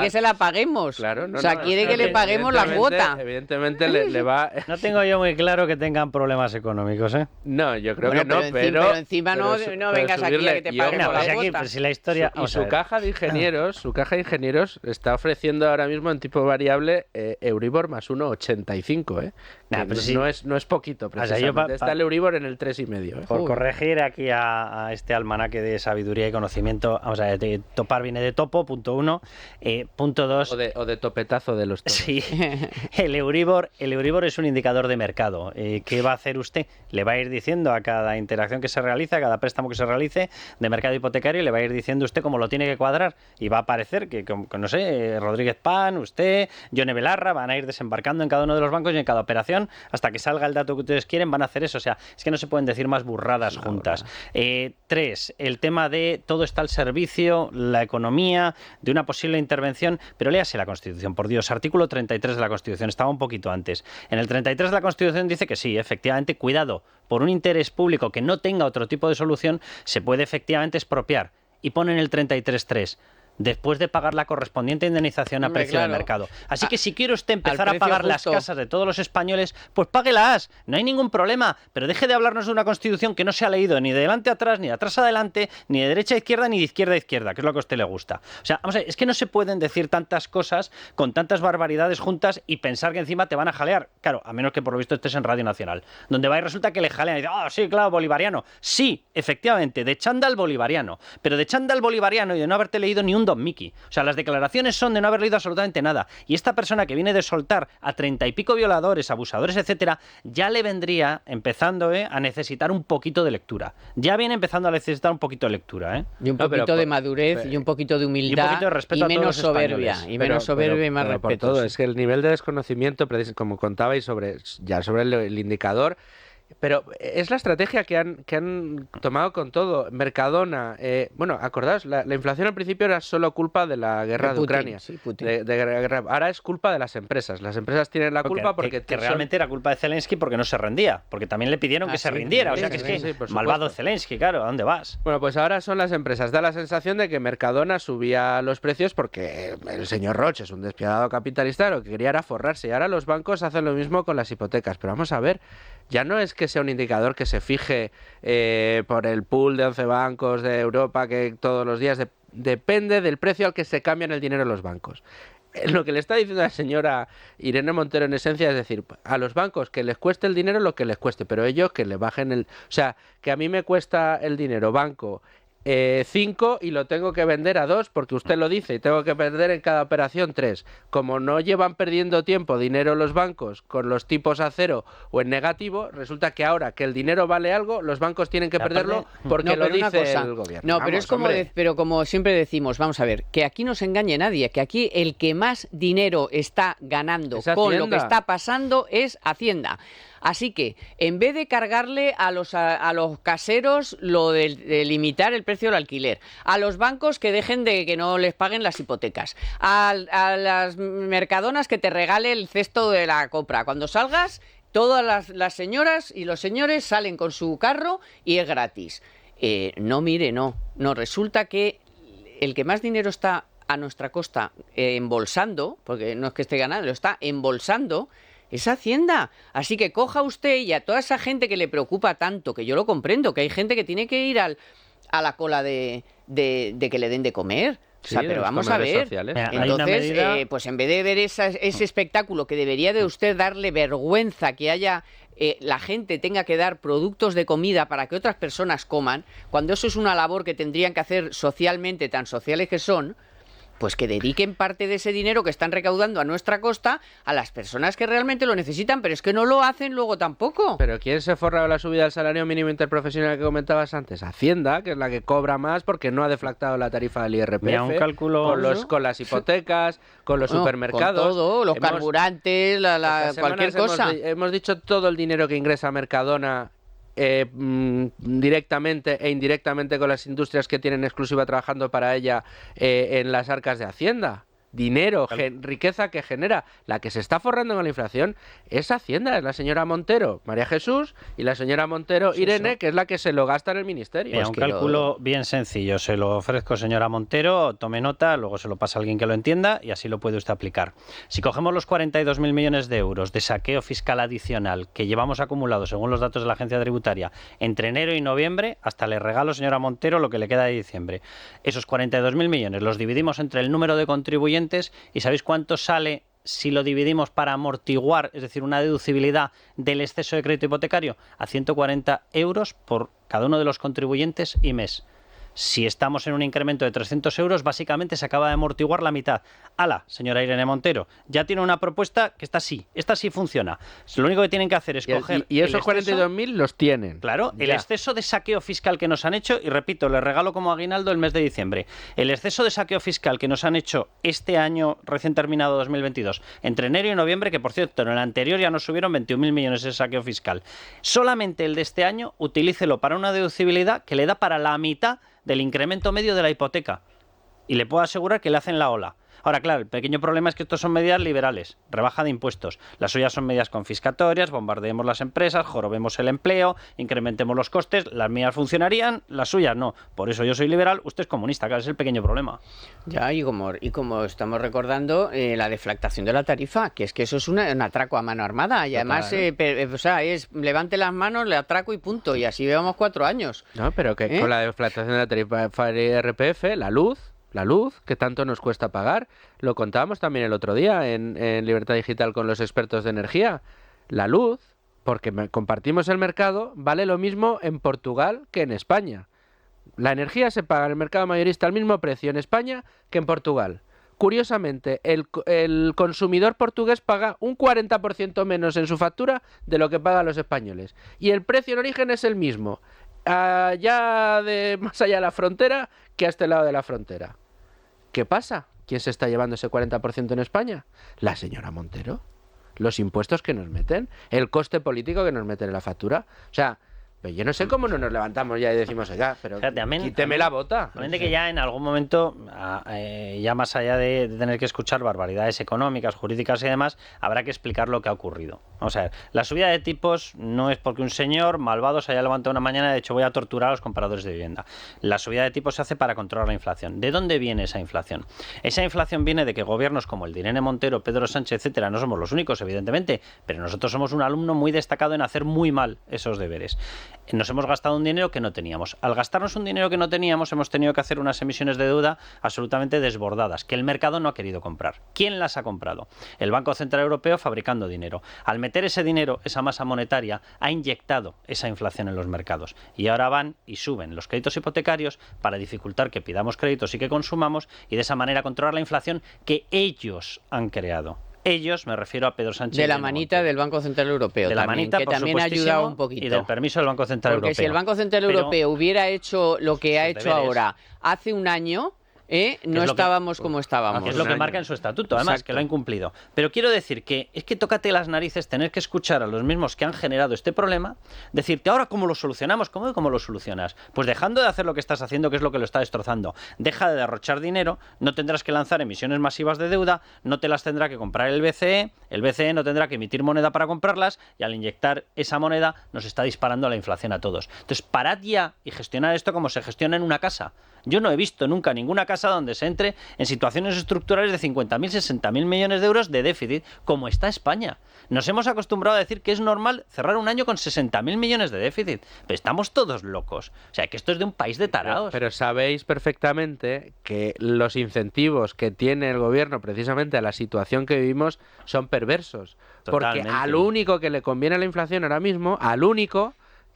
que se la paguemos. Claro, quiere que le paguemos la cuota. Evidentemente le va. No tengo yo muy claro que tengan problemas económicos, ¿eh? No, yo creo que no, pero encima no vengas aquí a que te paguemos la cuota. Pero si la historia... Su caja de ingenieros está ofreciendo ahora mismo en tipo variable Euribor más 1,85, no es poquito, precisamente. Está el Euribor en el 3,5. Por corregir aquí a este almanaque de sabiduría y conocimiento, vamos a ver, topar viene de topo, punto 1, punto 2... O de topetazo de los topos. Sí, el Euribor es un indicador de mercado. ¿Qué va a hacer usted? Le va a ir diciendo a cada interacción que se realiza, a cada préstamo que se realice de mercado hipotecario, le va a ir diciendo usted cómo lo tiene que cuadrar, y va a aparecer que no sé, Rodríguez Pan, usted, Yone Belarra, van a ir desembarcando en cada uno de los bancos y en cada operación hasta que salga el dato que ustedes quieren, van a hacer eso. O sea, es que no se pueden decir más burradas juntas. 3, el tema de todo está al servicio, la economía, de una posible intervención, pero léase la Constitución, por Dios, artículo 33 de la Constitución, estaba un poquito antes. En el 33 de la Constitución dice que sí, efectivamente, cuidado, por un interés público que no tenga otro tipo de solución, se puede efectivamente expropiar. Y pone en el 33.3, después de pagar la correspondiente indemnización a precio de mercado. Así que si quiere usted empezar a pagar las casas de todos los españoles, pues páguelas, no hay ningún problema, pero deje de hablarnos de una Constitución que no se ha leído ni de delante a atrás, ni de atrás a adelante, ni de derecha a izquierda, ni de izquierda a izquierda, que es lo que a usted le gusta. O sea, vamos a ver, es que no se pueden decir tantas cosas con tantas barbaridades juntas y pensar que encima te van a jalear. Claro, a menos que por lo visto estés en Radio Nacional, donde va y resulta que le jalean y dice, sí, claro, bolivariano. Sí, efectivamente, de chándal bolivariano, pero de chándal bolivariano y de no haberte leído ni un Don Mickey. O sea, las declaraciones son de no haber leído absolutamente nada. Y esta persona que viene de soltar a 30 y pico violadores, abusadores, etcétera, ya le vendría empezando a necesitar un poquito de lectura. Ya viene empezando a necesitar un poquito de lectura. Y un poquito de madurez y un poquito de humildad y, un poquito de respeto, y menos soberbia. Y menos soberbia y más respeto. Por todo, es que el nivel de desconocimiento, como contabais, sobre el indicador. Pero es la estrategia que han tomado con todo. Mercadona, acordaos, la inflación al principio era solo culpa de la guerra de Ucrania. Sí, ahora es culpa de las empresas. Las empresas tienen la culpa porque... Que realmente era culpa de Zelensky porque no se rendía. Porque también le pidieron que se rindiera. O sea que es que malvado Zelensky, claro, ¿a dónde vas? Bueno, pues ahora son las empresas. Da la sensación de que Mercadona subía los precios porque el señor Roche es un despiadado capitalista, lo que quería era forrarse. Y ahora los bancos hacen lo mismo con las hipotecas. Pero vamos a ver, ya no es que sea un indicador que se fije por el pool de 11 bancos de Europa que todos los días depende del precio al que se cambian el dinero los bancos. Lo que le está diciendo la señora Irene Montero en esencia es decir, a los bancos que les cueste el dinero lo que les cueste, pero ellos que le bajen el... O sea, que a mí me cuesta el dinero banco 5 y lo tengo que vender a 2 porque usted lo dice y tengo que perder en cada operación 3. Como no llevan perdiendo tiempo dinero los bancos con los tipos a cero o en negativo, resulta que ahora que el dinero vale algo, los bancos tienen que perderlo porque lo dice el gobierno. No, pero pero como siempre decimos, vamos a ver, que aquí no se engañe nadie, que aquí el que más dinero está ganando con lo que está pasando es Hacienda. Así que, en vez de cargarle a los caseros lo de limitar el precio del alquiler, a los bancos que dejen de que no les paguen las hipotecas, a las mercadonas que te regale el cesto de la compra, cuando salgas, todas las señoras y los señores salen con su carro y es gratis. No, resulta que el que más dinero está a nuestra costa embolsando, porque no es que esté ganando, lo está embolsando, es Hacienda. Así que coja usted y a toda esa gente que le preocupa tanto, que yo lo comprendo, que hay gente que tiene que ir a la cola de que le den de comer. O sea, pero vamos a ver. Entonces, pues en vez de ver ese espectáculo que debería de usted darle vergüenza que haya... la gente tenga que dar productos de comida para que otras personas coman, cuando eso es una labor que tendrían que hacer socialmente, tan sociales que son, pues que dediquen parte de ese dinero que están recaudando a nuestra costa a las personas que realmente lo necesitan, pero es que no lo hacen luego tampoco. ¿Pero quién se forra con la subida del salario mínimo interprofesional que comentabas antes? Hacienda, que es la que cobra más porque no ha deflactado la tarifa del IRPF. Mira, un cálculo con las hipotecas, con los supermercados. Con todo, los carburantes, cualquier cosa. Hemos dicho todo el dinero que ingresa a Mercadona directamente e indirectamente con las industrias que tienen exclusiva trabajando para ella en las arcas de Hacienda. Dinero, riqueza que genera. La que se está forrando con la inflación es Hacienda, es la señora Montero, María Jesús, y la señora Montero, Irene, que es la que se lo gasta en el ministerio. Mira, un cálculo bien sencillo. Se lo ofrezco, señora Montero, tome nota, luego se lo pasa a alguien que lo entienda y así lo puede usted aplicar. Si cogemos los 42.000 millones de euros de saqueo fiscal adicional que llevamos acumulados, según los datos de la agencia tributaria, entre enero y noviembre, hasta le regalo, señora Montero, lo que le queda de diciembre. Esos 42.000 millones los dividimos entre el número de contribuyentes y ¿sabéis cuánto sale si lo dividimos para amortiguar, es decir, una deducibilidad del exceso de crédito hipotecario? A 140 euros por cada uno de los contribuyentes y mes. Si estamos en un incremento de 300 euros, básicamente se acaba de amortiguar la mitad. ¡Hala, señora Irene Montero! Ya tiene una propuesta que esta sí funciona. Lo único que tienen que hacer es coger... Y esos 42.000 los tienen. Claro, el exceso de saqueo fiscal que nos han hecho, y repito, les regalo como aguinaldo el mes de diciembre, el exceso de saqueo fiscal que nos han hecho este año recién terminado 2022, entre enero y noviembre, que por cierto, en el anterior ya nos subieron 21.000 millones de saqueo fiscal. Solamente el de este año, utilícelo para una deducibilidad que le da para la mitad del incremento medio de la hipoteca. Y le puedo asegurar que le hacen la ola. Ahora, claro, el pequeño problema es que estos son medidas liberales, rebaja de impuestos. Las suyas son medidas confiscatorias, bombardeemos las empresas, jorobemos el empleo, incrementemos los costes. Las mías funcionarían, las suyas no. Por eso yo soy liberal, usted es comunista, claro, es el pequeño problema. Ya, y como estamos recordando, la deflactación de la tarifa, que es que eso es un atraco a mano armada. Y además, es levante las manos, le atraco y punto. Y así llevamos 4 años. No, pero que con la deflactación de la tarifa de IRPF, la luz, que tanto nos cuesta pagar. Lo contábamos también el otro día en Libertad Digital con los expertos de energía. La luz, porque compartimos el mercado, vale lo mismo en Portugal que en España. La energía se paga en el mercado mayorista al mismo precio en España que en Portugal. Curiosamente, el consumidor portugués paga un 40% menos en su factura de lo que pagan los españoles. Y el precio en origen es el mismo, más allá de la frontera que a este lado de la frontera. ¿Qué pasa? ¿Quién se está llevando ese 40% en España? La señora Montero. Los impuestos que nos meten, el coste político que nos meten en la factura. O sea, yo no sé cómo no nos levantamos ya y decimos, oiga, pero quíteme la bota. Realmente que ya en algún momento, ya más allá de tener que escuchar barbaridades económicas, jurídicas y demás, habrá que explicar lo que ha ocurrido. O sea, la subida de tipos no es porque un señor malvado se haya levantado una mañana y ha dicho voy a torturar a los compradores de vivienda. La subida de tipos se hace para controlar la inflación. ¿De dónde viene esa inflación? Esa inflación viene de que gobiernos como el de Irene Montero, Pedro Sánchez, etcétera, no somos los únicos, evidentemente, pero nosotros somos un alumno muy destacado en hacer muy mal esos deberes. Nos hemos gastado un dinero que no teníamos. Al gastarnos un dinero que no teníamos, hemos tenido que hacer unas emisiones de deuda absolutamente desbordadas, que el mercado no ha querido comprar. ¿Quién las ha comprado? El Banco Central Europeo fabricando dinero. Al meter ese dinero, esa masa monetaria, ha inyectado esa inflación en los mercados. Y ahora van y suben los créditos hipotecarios para dificultar que pidamos créditos y que consumamos y de esa manera controlar la inflación que ellos han creado. Ellos, me refiero a Pedro Sánchez. De la manita del Banco Central Europeo. De la también, manita, que también ha ayudado un poquito. Y del permiso del Banco Central Europeo. Porque si el Banco Central Europeo hubiera hecho lo que ha hecho ahora hace un año, no estábamos como estábamos. Es lo que marca en su estatuto, además, que lo ha incumplido. Pero quiero decir que es que tócate las narices tener que escuchar a los mismos que han generado este problema, decirte ahora cómo lo solucionamos, ¿cómo lo solucionas? Pues dejando de hacer lo que estás haciendo, que es lo que lo está destrozando. Deja de derrochar dinero, no tendrás que lanzar emisiones masivas de deuda, no te las tendrá que comprar el BCE no tendrá que emitir moneda para comprarlas y al inyectar esa moneda nos está disparando la inflación a todos. Entonces, parad ya y gestionar esto como se gestiona en una casa. Yo no he visto nunca ninguna casa donde se entre en situaciones estructurales de 50.000, 60.000 millones de euros de déficit, como está España. Nos hemos acostumbrado a decir que es normal cerrar un año con 60.000 millones de déficit. Pero estamos todos locos. O sea, que esto es de un país de tarados. Pero sabéis perfectamente que los incentivos que tiene el gobierno precisamente a la situación que vivimos son perversos. Totalmente. Porque al único que le conviene la inflación ahora mismo,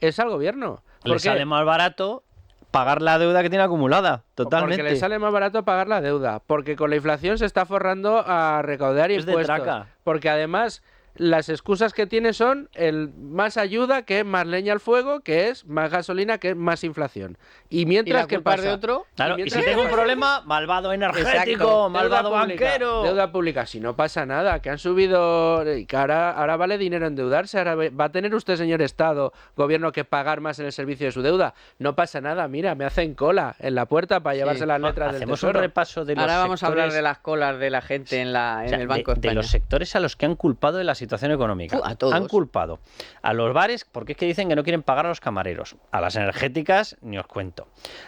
es al gobierno. Le sale más barato pagar la deuda que tiene acumulada, totalmente. Porque le sale más barato pagar la deuda, porque con la inflación se está forrando a recaudar impuestos. De traca. Porque además las excusas que tiene son el más ayuda, que es más leña al fuego, que es más gasolina, que es más inflación. Y mientras que pasa de otro, claro, y si tengo un problema, malvado energético, malvado banquero. Deuda pública, si no pasa nada, que han subido y que ahora vale dinero endeudarse, ahora va a tener usted, señor Estado, gobierno, que pagar más en el servicio de su deuda. No pasa nada, mira, me hacen cola en la puerta para llevarse las letras del Hacemos tesoro. Un repaso de los ahora vamos sectores, a hablar de las colas de la gente en el Banco de España. De los sectores a los que han culpado de la situación económica. A todos. Han culpado a los bares porque es que dicen que no quieren pagar a los camareros. A las energéticas, ni os cuento.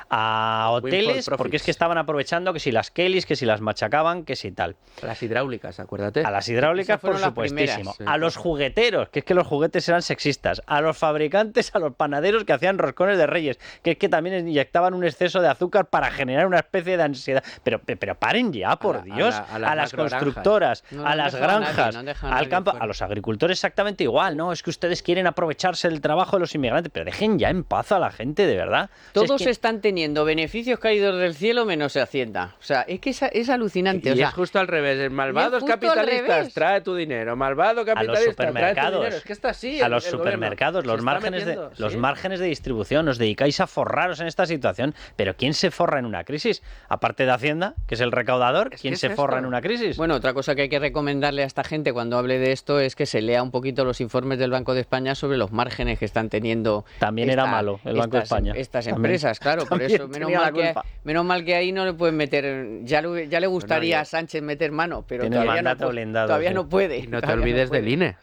A hoteles porque es que estaban aprovechando que si las Kellys, que si las machacaban, que si tal. A las hidráulicas, acuérdate. A las hidráulicas, por supuestísimo. Sí. A los jugueteros, que es que los juguetes eran sexistas. A los fabricantes, a los panaderos que hacían roscones de Reyes, que es que también inyectaban un exceso de azúcar para generar una especie de ansiedad. Pero paren ya, por Dios. A las constructoras, a las granjas, al campo, a los agricultores exactamente igual. No, es que ustedes quieren aprovecharse del trabajo de los inmigrantes, pero dejen ya en paz a la gente, de verdad. Todos están teniendo beneficios caídos del cielo menos Hacienda. O sea, es que es alucinante. Y es justo al revés. Malvados capitalistas, trae tu dinero. Malvado capitalista, trae tu dinero. Es que está así. A los supermercados, los márgenes de distribución. Os dedicáis a forraros en esta situación. Pero ¿quién se forra en una crisis? Aparte de Hacienda, que es el recaudador, ¿quién se forra en una crisis? Bueno, otra cosa que hay que recomendarle a esta gente cuando hable de esto esto es que se lea un poquito los informes del Banco de España sobre los márgenes que están teniendo. También era malo el Banco de España. Estas empresas, claro, por eso menos mal que ahí no le pueden meter. Ya le gustaría a Sánchez meter mano, pero todavía no puede. Y no te olvides del INE.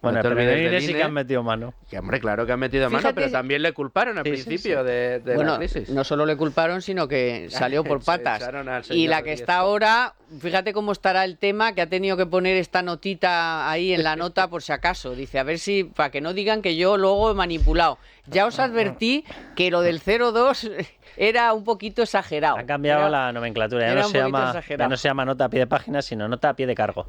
Bueno, pero en INE sí que han metido mano. Que, hombre, claro que han metido mano, pero también le culparon al principio de la crisis. No solo le culparon, sino que salió por patas. Y la que está ahora, fíjate cómo estará el tema, que ha tenido que poner esta notita ahí en la nota por si acaso. Dice, a ver si, para que no digan que yo luego he manipulado. Ya os advertí que lo del 0,2 era un poquito exagerado. Ha cambiado la nomenclatura, ya no se llama nota a pie de página, sino nota a pie de cargo.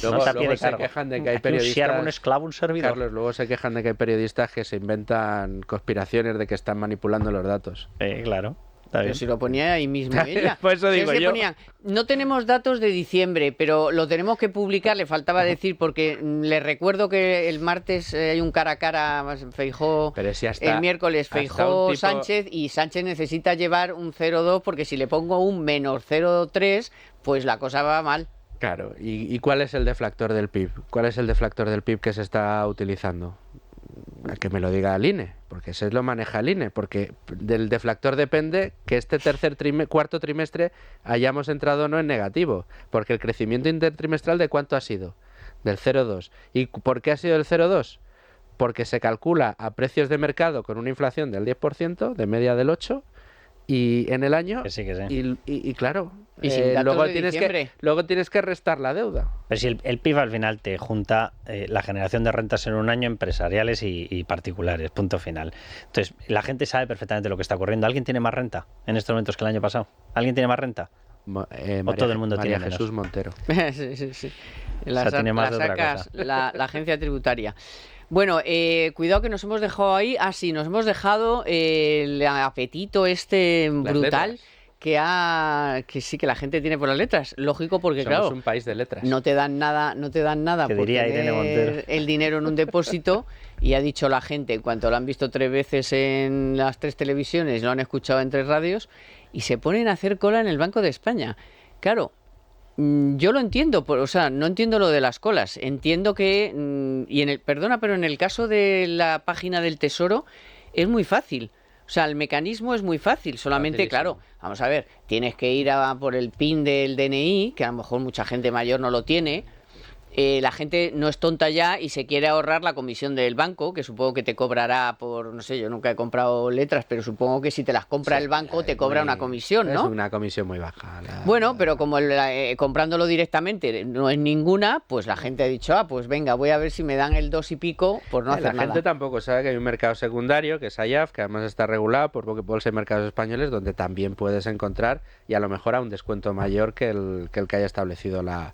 Luego se quejan de que hay periodistas... Un esclavo, un servidor. Carlos, luego se quejan de que hay periodistas que se inventan conspiraciones de que están manipulando los datos. Claro. Pero si lo ponía ahí mismo ella. Por eso digo yo. Ponían, no tenemos datos de diciembre, pero lo tenemos que publicar, le faltaba decir, porque le recuerdo que el martes hay un cara a cara Feijóo, el miércoles Feijóo Sánchez, y Sánchez necesita llevar un 0,2 porque si le pongo un menos 0,3, pues la cosa va mal. Claro, ¿y cuál es el deflactor del PIB? ¿Cuál es el deflactor del PIB que se está utilizando? Que me lo diga el INE, porque ese lo maneja el INE, porque del deflactor depende que este cuarto trimestre hayamos entrado o no en negativo, porque el crecimiento intertrimestral ¿de cuánto ha sido? Del 0,2. ¿Y por qué ha sido el 0,2? Porque se calcula a precios de mercado con una inflación del 10%, de media del 8%, y en el año, que sí. Y claro, ¿Y luego tienes que restar la deuda. Pero si el PIB al final te junta la generación de rentas en un año, empresariales y particulares, punto final. Entonces, la gente sabe perfectamente lo que está ocurriendo. ¿Alguien tiene más renta en estos momentos que el año pasado? ¿Alguien tiene más renta? ¿O todo el mundo tiene menos? Jesús Montero. Sí. La agencia tributaria. Bueno, cuidado que nos hemos dejado ahí. Nos hemos dejado el apetito brutal que sí que la gente tiene por las letras. Lógico, porque somos un país de letras. No te dan nada por tener el dinero en un depósito. Y ha dicho la gente, en cuanto lo han visto 3 veces en las 3 televisiones, lo han escuchado en 3 radios, y se ponen a hacer cola en el Banco de España. Claro. Yo lo entiendo, no entiendo lo de las colas. Entiendo que, pero en el caso de la página del Tesoro es muy fácil. O sea, el mecanismo es muy fácil. Solamente, claro, vamos a ver, tienes que ir a por el PIN del DNI, que a lo mejor mucha gente mayor no lo tiene. La gente no es tonta ya y se quiere ahorrar la comisión del banco, que supongo que te cobrará no sé, yo nunca he comprado letras, pero supongo que si te las compra el banco te cobra una comisión, ¿no? Es una comisión muy baja. Bueno, pero como comprándolo directamente no es ninguna, pues la gente ha dicho, pues venga, voy a ver si me dan el 2 y pico por no hacer nada. La gente tampoco sabe que hay un mercado secundario, que es AIAF, que además está regulado por Bolsa y Mercados Españoles, donde también puedes encontrar, y a lo mejor a un descuento mayor que el que haya establecido la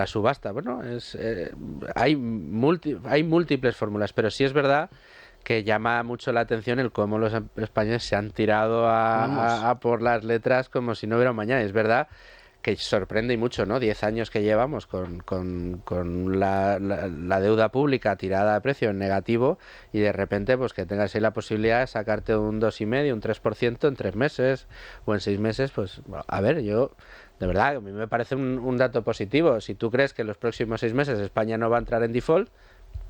subasta. Bueno, hay múltiples fórmulas, pero sí es verdad que llama mucho la atención el cómo los españoles se han tirado a por las letras como si no hubiera un mañana. Es verdad que sorprende y mucho, ¿no? 10 años que llevamos con la deuda pública tirada a precio en negativo, y de repente pues que tengas ahí la posibilidad de sacarte un 2,5%, un 3% en 3 meses o en 6 meses, pues a ver, de verdad, a mí me parece un dato positivo. Si tú crees que en los próximos 6 meses España no va a entrar en default,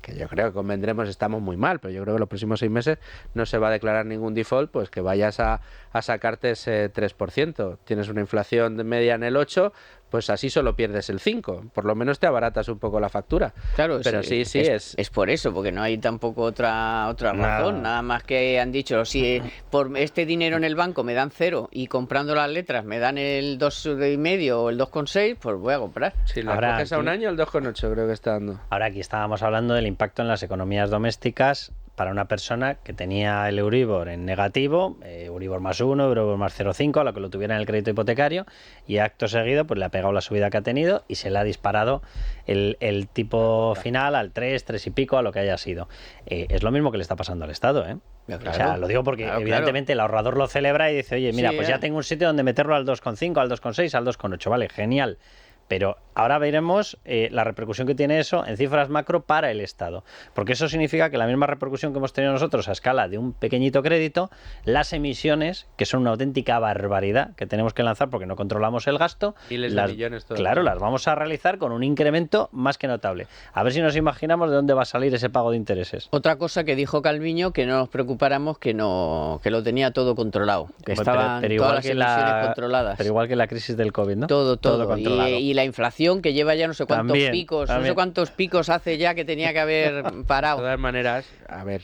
que yo creo que convendremos, estamos muy mal, pero yo creo que los próximos 6 meses no se va a declarar ningún default, pues que vayas a sacarte ese 3%. Tienes una inflación de media en el 8%, pues así solo pierdes el 5%. Por lo menos te abaratas un poco la factura. Claro, pero es por eso, porque no hay tampoco otra razón. Nada más que han dicho, si por este dinero en el banco me dan 0 y comprando las letras me dan el 2,5 o el 2,6, pues voy a comprar. Si lo coges a un año, el 2,8 creo que está dando. Ahora aquí estábamos hablando del impacto en las economías domésticas para una persona que tenía el Euribor en negativo, Euribor más 1, Euribor más 0,5, a lo que lo tuviera en el crédito hipotecario, y acto seguido pues le ha pegado la subida que ha tenido y se le ha disparado el tipo final al 3 y pico, a lo que haya sido. Es lo mismo que le está pasando al Estado, ¿eh? Claro, o sea, lo digo porque evidentemente el ahorrador lo celebra y dice, oye, mira, pues ya tengo un sitio donde meterlo al 2,5, al 2,6, al 2,8, vale, genial. Pero ahora veremos la repercusión que tiene eso en cifras macro para el Estado. Porque eso significa que la misma repercusión que hemos tenido nosotros a escala de un pequeñito crédito, las emisiones, que son una auténtica barbaridad que tenemos que lanzar porque no controlamos el gasto, miles de millones todo claro, las vamos a realizar con un incremento más que notable. A ver si nos imaginamos de dónde va a salir ese pago de intereses. Otra cosa que dijo Calviño, que no nos preocupáramos, que lo tenía todo controlado, que estaban todas las emisiones controladas. Pero igual que la crisis del COVID, ¿no? Todo controlado. Y la inflación, que lleva ya no sé cuántos picos, no sé cuántos picos hace ya que tenía que haber parado. De todas maneras, a ver,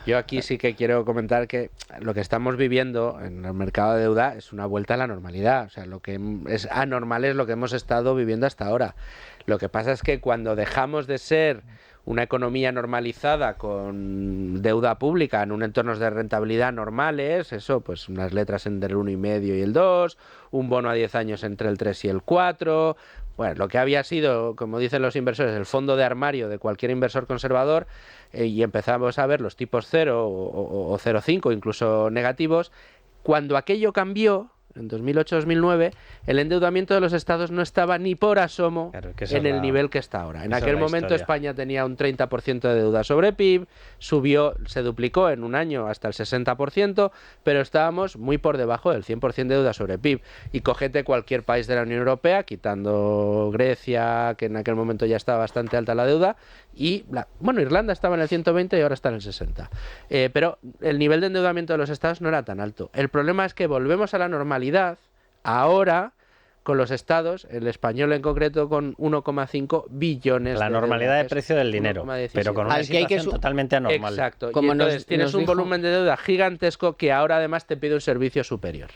yo aquí sí que quiero comentar que lo que estamos viviendo en el mercado de deuda es una vuelta a la normalidad. O sea, lo que es anormal es lo que hemos estado viviendo hasta ahora. Lo que pasa es que cuando dejamos de ser una economía normalizada con deuda pública en un entornos de rentabilidad normales, eso, pues unas letras entre el 1,5 y el 2, un bono a 10 años entre el 3 y el 4, bueno, lo que había sido, como dicen los inversores, el fondo de armario de cualquier inversor conservador, y empezamos a ver los tipos 0 o 0,5, incluso negativos. Cuando aquello cambió, en 2008-2009, el endeudamiento de los estados no estaba ni por asomo en el nivel que está ahora. En aquel momento España tenía un 30% de deuda sobre PIB, subió, se duplicó en un año hasta el 60%, pero estábamos muy por debajo del 100% de deuda sobre PIB. Y cógete cualquier país de la Unión Europea, quitando Grecia, que en aquel momento ya estaba bastante alta la deuda, y Irlanda estaba en el 120 y ahora está en el 60. Pero el nivel de endeudamiento de los estados no era tan alto. El problema es que volvemos a la normalidad ahora con los estados, el español en concreto, con 1,5 billones la normalidad de precio del dinero, pero con una situación totalmente anormal. Exacto. Como entonces tienes un volumen de deuda gigantesco que ahora además te pide un servicio superior.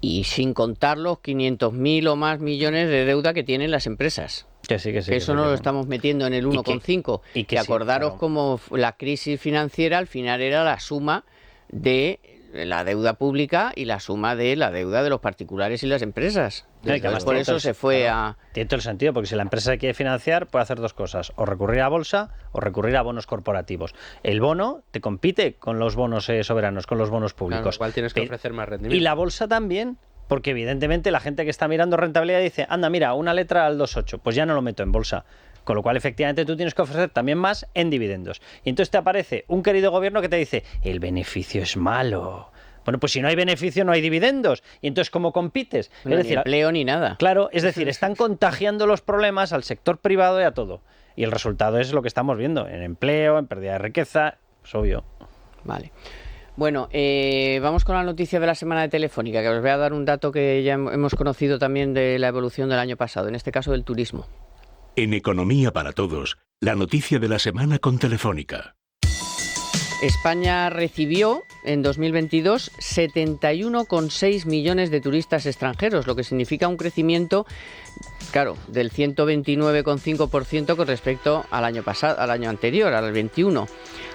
Y sin contar los 500.000 o más millones de deuda que tienen las empresas. Que eso no lo estamos metiendo en el 1,5. Y que acordaros como la crisis financiera al final era la suma de la deuda pública y la suma de la deuda de los particulares y las empresas. Por eso se fue a... Tiene todo el sentido, porque si la empresa se quiere financiar, puede hacer dos cosas: o recurrir a bolsa o recurrir a bonos corporativos. El bono te compite con los bonos soberanos, con los bonos públicos. Claro, cual tienes que ofrecer más rendimiento. Y la bolsa también, porque evidentemente la gente que está mirando rentabilidad dice, anda, mira, una letra al 2,8, pues ya no lo meto en bolsa. Con lo cual, efectivamente, tú tienes que ofrecer también más en dividendos. Y entonces te aparece un querido gobierno que te dice, el beneficio es malo. Bueno, pues si no hay beneficio, no hay dividendos. Y entonces, ¿cómo compites? Bueno, es decir, ni empleo ni nada. Claro, es decir, están contagiando los problemas al sector privado y a todo. Y el resultado es lo que estamos viendo, en empleo, en pérdida de riqueza, es obvio. Vale. Bueno, vamos con la noticia de la semana de Telefónica, que os voy a dar un dato que ya hemos conocido también de la evolución del año pasado, en este caso del turismo. En Economía para Todos, la noticia de la semana con Telefónica. España recibió en 2022 71,6 millones de turistas extranjeros, lo que significa un crecimiento, claro, del 129,5% con respecto al año pasado, al año anterior, al 21.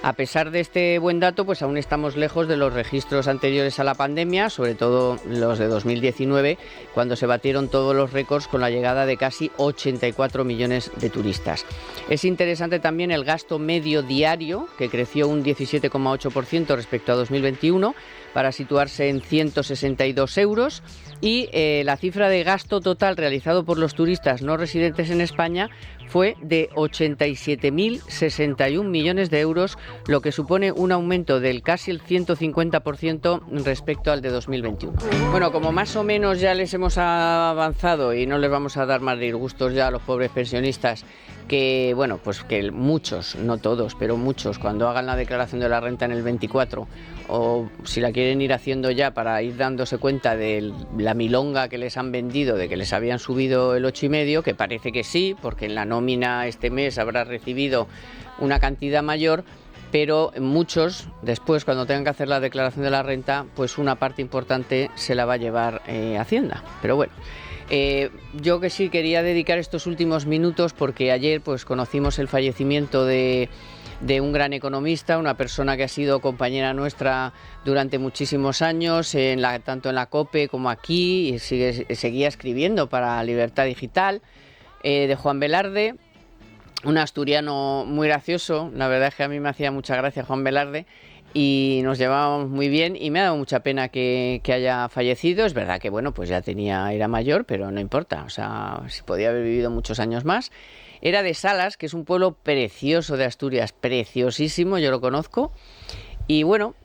A pesar de este buen dato, pues aún estamos lejos de los registros anteriores a la pandemia, sobre todo los de 2019, cuando se batieron todos los récords con la llegada de casi 84 millones de turistas. Es interesante también el gasto medio diario, que creció un 17,8% respecto a 2021, para situarse en 162 euros, y la cifra de gasto total realizado por los turistas no residentes en España fue de 87.061 millones de euros, lo que supone un aumento del casi el 150% respecto al de 2021. Bueno, como más o menos ya les hemos avanzado y no les vamos a dar más disgustos ya a los pobres pensionistas, que bueno, pues que muchos, no todos, pero muchos, cuando hagan la declaración de la renta en el 24, o si la quieren ir haciendo ya para ir dándose cuenta de la milonga que les han vendido, de que les habían subido el 8,5, que parece que sí, porque en la nómina este mes habrá recibido una cantidad mayor, pero muchos después, cuando tengan que hacer la declaración de la renta, pues una parte importante se la va a llevar Hacienda. Pero bueno, yo que sí quería dedicar estos últimos minutos, porque ayer pues conocimos el fallecimiento de un gran economista, una persona que ha sido compañera nuestra durante muchísimos años, tanto en la COPE como aquí, y seguía escribiendo para Libertad Digital, de Juan Velarde, un asturiano muy gracioso. La verdad es que a mí me hacía mucha gracia Juan Velarde, y nos llevábamos muy bien y me ha dado mucha pena que haya fallecido. Es verdad que bueno, pues ya era mayor, pero no importa, o sea, si podía haber vivido muchos años más. Era de Salas, que es un pueblo precioso de Asturias, preciosísimo, yo lo conozco, y bueno,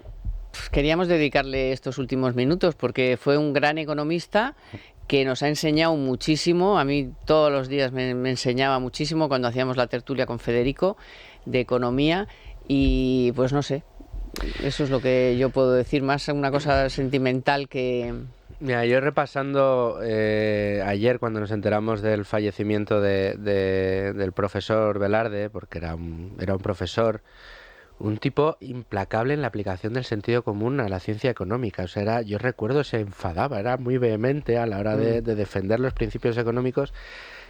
pues queríamos dedicarle estos últimos minutos porque fue un gran economista que nos ha enseñado muchísimo. A mí todos los días me enseñaba muchísimo cuando hacíamos la tertulia con Federico de economía, y pues no sé, eso es lo que yo puedo decir, más una cosa sentimental que... Mira, yo repasando ayer cuando nos enteramos del fallecimiento del profesor Velarde, porque era un profesor, un tipo implacable en la aplicación del sentido común a la ciencia económica. O sea, yo recuerdo, se enfadaba, era muy vehemente a la hora de defender los principios económicos.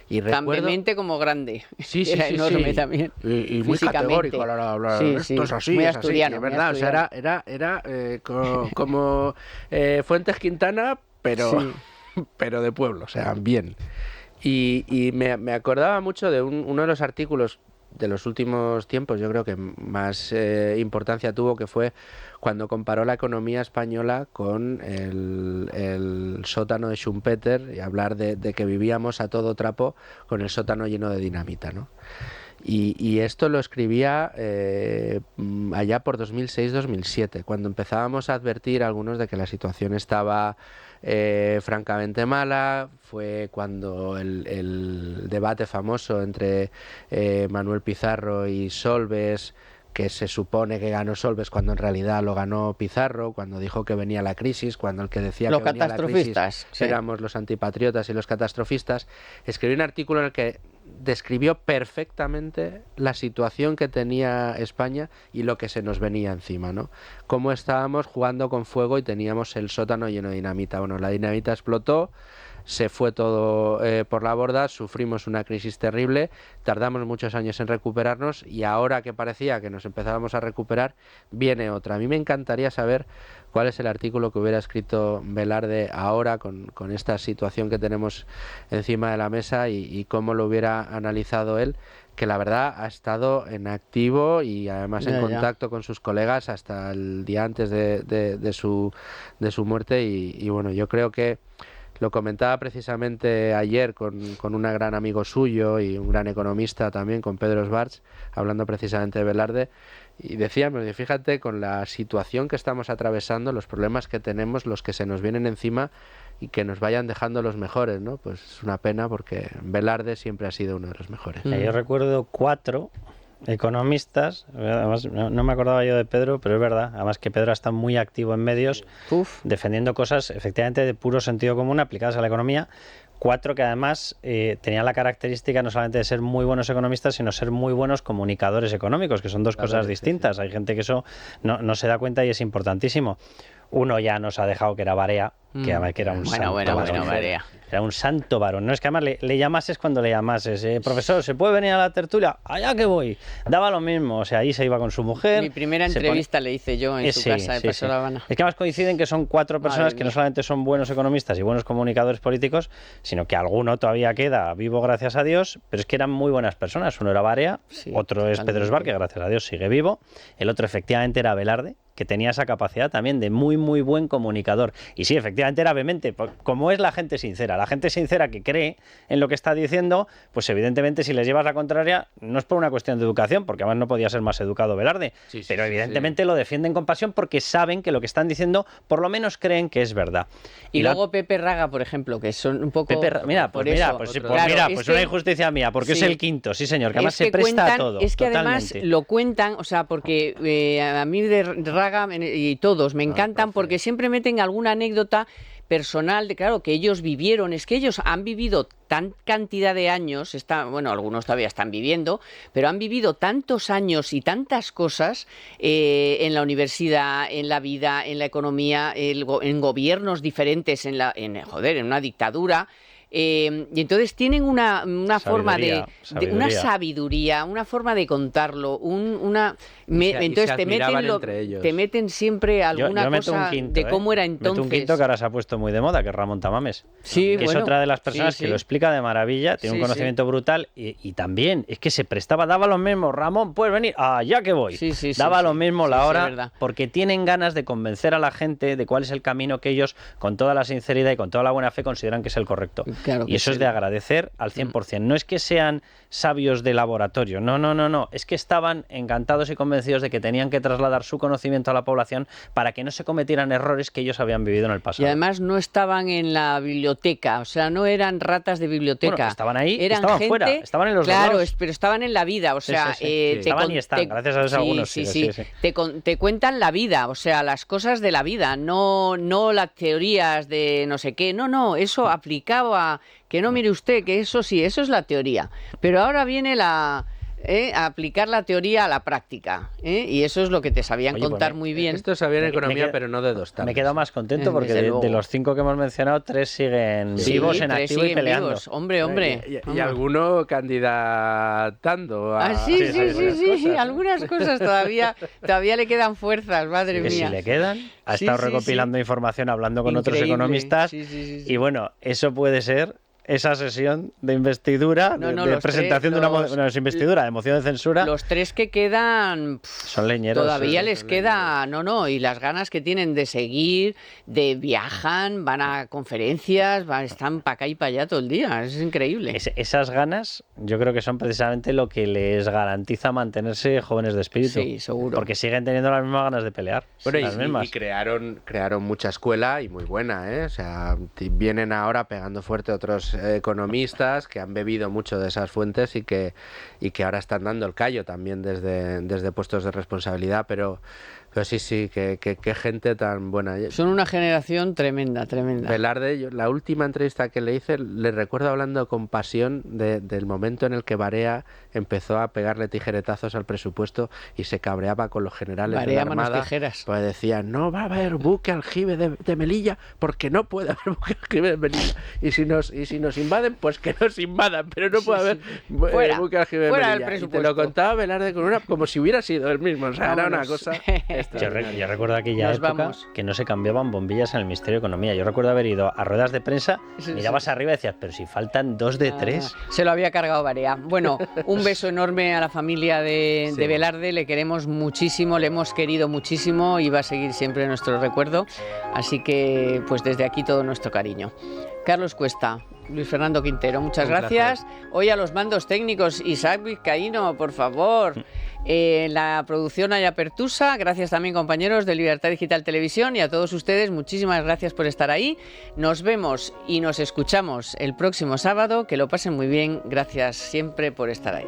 Y tan vehemente como grande. Sí, era enorme también. Y muy categórico a la hora de hablar. Esto es así, muy es asturiano, así, es verdad. O sea, era como Fuentes Quintana, pero de pueblo, o sea, bien. Y me acordaba mucho de uno de los artículos de los últimos tiempos, yo creo que más importancia tuvo, que fue cuando comparó la economía española con el sótano de Schumpeter, y hablar de que vivíamos a todo trapo con el sótano lleno de dinamita, ¿no? Y esto lo escribía allá por 2006-2007, cuando empezábamos a advertir algunos de que la situación estaba francamente mala. Fue cuando el debate famoso entre Manuel Pizarro y Solbes, que se supone que ganó Solbes cuando en realidad lo ganó Pizarro, cuando dijo que venía la crisis, cuando el que decía los que venía la crisis sí, éramos los antipatriotas y los catastrofistas. Escribí un artículo en el que describió perfectamente la situación que tenía España y lo que se nos venía encima, ¿no? Cómo estábamos jugando con fuego y teníamos el sótano lleno de dinamita. Bueno, la dinamita explotó, se fue todo por la borda, sufrimos una crisis terrible, tardamos muchos años en recuperarnos, y ahora que parecía que nos empezábamos a recuperar, viene otra. A mí me encantaría saber cuál es el artículo que hubiera escrito Velarde ahora con esta situación que tenemos encima de la mesa, y cómo lo hubiera analizado él, que la verdad ha estado en activo y además en contacto con sus colegas hasta el día antes de su muerte, y bueno, yo creo que lo comentaba precisamente ayer con un gran amigo suyo y un gran economista también, con Pedro Esbarz, hablando precisamente de Velarde, y decíamos, fíjate, con la situación que estamos atravesando, los problemas que tenemos, los que se nos vienen encima, y que nos vayan dejando los mejores, ¿no? Pues es una pena, porque Velarde siempre ha sido uno de los mejores. Yo recuerdo 4 economistas, además no me acordaba yo de Pedro, pero es verdad, además que Pedro está muy activo en medios, defendiendo cosas efectivamente de puro sentido común aplicadas a la economía. 4 que además tenían la característica no solamente de ser muy buenos economistas, sino ser muy buenos comunicadores económicos, que son dos cosas distintas. Sí. Hay gente que eso no se da cuenta y es importantísimo. Uno ya nos ha dejado, que era Barea, que además que era un santo varón. Era un santo varón. No es que además le llamases cuando le llamases, profesor, ¿se puede venir a la tertulia? Allá que voy. Daba lo mismo, o sea, ahí se iba con su mujer. Mi primera entrevista le hice yo en su casa de Paseo La Habana. Es que además coinciden que son 4 personas que no solamente son buenos economistas y buenos comunicadores políticos, sino que alguno todavía queda vivo, gracias a Dios, pero es que eran muy buenas personas. Uno era Barea, otro es Pedro Esbarz, que gracias a Dios sigue vivo. El otro efectivamente era Velarde, que tenía esa capacidad también de muy buen comunicador. Y sí, efectivamente era vehemente, como es la gente sincera. La gente sincera que cree en lo que está diciendo, pues evidentemente si les llevas la contraria, no es por una cuestión de educación, porque además no podía ser más educado Velarde, pero evidentemente lo defienden con pasión porque saben que lo que están diciendo, por lo menos creen que es verdad. Y luego Pepe Raga, por ejemplo, que son un poco... Pues una injusticia mía, porque es el quinto, sí señor, que además se presta a todo. Es que totalmente. Además lo cuentan, o sea, porque a mí de Raga y todos me encantan porque siempre meten alguna anécdota personal de, claro, que ellos vivieron, es que ellos han vivido tan cantidad de años, bueno, algunos todavía están viviendo, pero han vivido tantos años y tantas cosas en la universidad, en la vida, en la economía, en gobiernos diferentes, en una dictadura. Y entonces tienen una forma de una sabiduría. sabiduría, una forma de contarlo, entonces te meten siempre alguna cosa de cómo era entonces. Meto un quinto que ahora se ha puesto muy de moda, que es Ramón Tamames. Sí, que es otra de las personas que lo explica de maravilla, tiene un conocimiento brutal y también es que se prestaba, daba lo mismo, Ramón, puedes venir, ya que voy. Daba lo mismo la hora, porque tienen ganas de convencer a la gente de cuál es el camino que ellos, con toda la sinceridad y con toda la buena fe, consideran que es el correcto. Claro, y eso es de agradecer al 100%. No es que sean sabios de laboratorio, no, es que estaban encantados y convencidos de que tenían que trasladar su conocimiento a la población para que no se cometieran errores que ellos habían vivido en el pasado. Y además no estaban en la biblioteca, o sea, no eran ratas de biblioteca. Bueno, estaban ahí, eran estaban gente, fuera, estaban en los claro, dos lados. pero estaban en la vida, o sea, estaban y están, gracias a Dios algunos sí. Te cuentan la vida, o sea, las cosas de la vida, no las teorías de no sé qué, no, eso aplicado a que no mire usted, que eso sí, eso es la teoría, pero ahora viene a aplicar la teoría a la práctica, y eso es lo que te sabían contar muy bien. Esto sabía en economía, pero no de dos tardes. Me he quedado más contento porque de los 5 que hemos mencionado, 3 siguen vivos, en activo y peleando. Vivos. Hombre. Y alguno candidatando a... Sí, algunas cosas todavía le quedan fuerzas, madre mía. Si le quedan, ha estado recopilando información, hablando con otros economistas, y bueno, eso puede ser esa sesión de investidura, de presentación de una investidura, de moción de censura. Los 3 que quedan son leñeros. Todavía les queda, y las ganas que tienen de seguir, viajan, van a conferencias, están para acá y para allá todo el día, es increíble. Esas ganas yo creo que son precisamente lo que les garantiza mantenerse jóvenes de espíritu. Sí, seguro. Porque siguen teniendo las mismas ganas de pelear. Bueno, y crearon mucha escuela y muy buena, ¿eh? O sea, vienen ahora pegando fuerte otros economistas que han bebido mucho de esas fuentes y que ahora están dando el callo también desde puestos de responsabilidad, pero sí, qué gente tan buena. Son una generación tremenda. Velarde, la última entrevista que le hice, le recuerdo hablando con pasión del momento en el que Barea empezó a pegarle tijeretazos al presupuesto y se cabreaba con los generales de la Armada. Tijeras. Pues decía, no va a haber buque aljibe de Melilla porque no puede haber buque aljibe de Melilla. Y si nos invaden, pues que nos invadan, pero no puede haber buque aljibe de Melilla. Del presupuesto. Y te lo contaba Velarde como si hubiera sido él mismo. O sea, era una cosa... Yo recuerdo aquella época que no se cambiaban bombillas en el Ministerio de Economía. Yo recuerdo haber ido a ruedas de prensa, mirabas arriba y decías, pero si faltan 2 de 3. Se lo había cargado Barea. Bueno, un beso enorme a la familia de Velarde, le queremos muchísimo, le hemos querido muchísimo y va a seguir siempre nuestro recuerdo. Así que, pues desde aquí todo nuestro cariño. Carlos Cuesta, Luis Fernando Quintero, muchas gracias. Hoy a los mandos técnicos, Isaac Vizcaíno, por favor. La producción Aya Pertusa, gracias también compañeros de Libertad Digital Televisión y a todos ustedes, muchísimas gracias por estar ahí. Nos vemos y nos escuchamos el próximo sábado, que lo pasen muy bien, gracias siempre por estar ahí.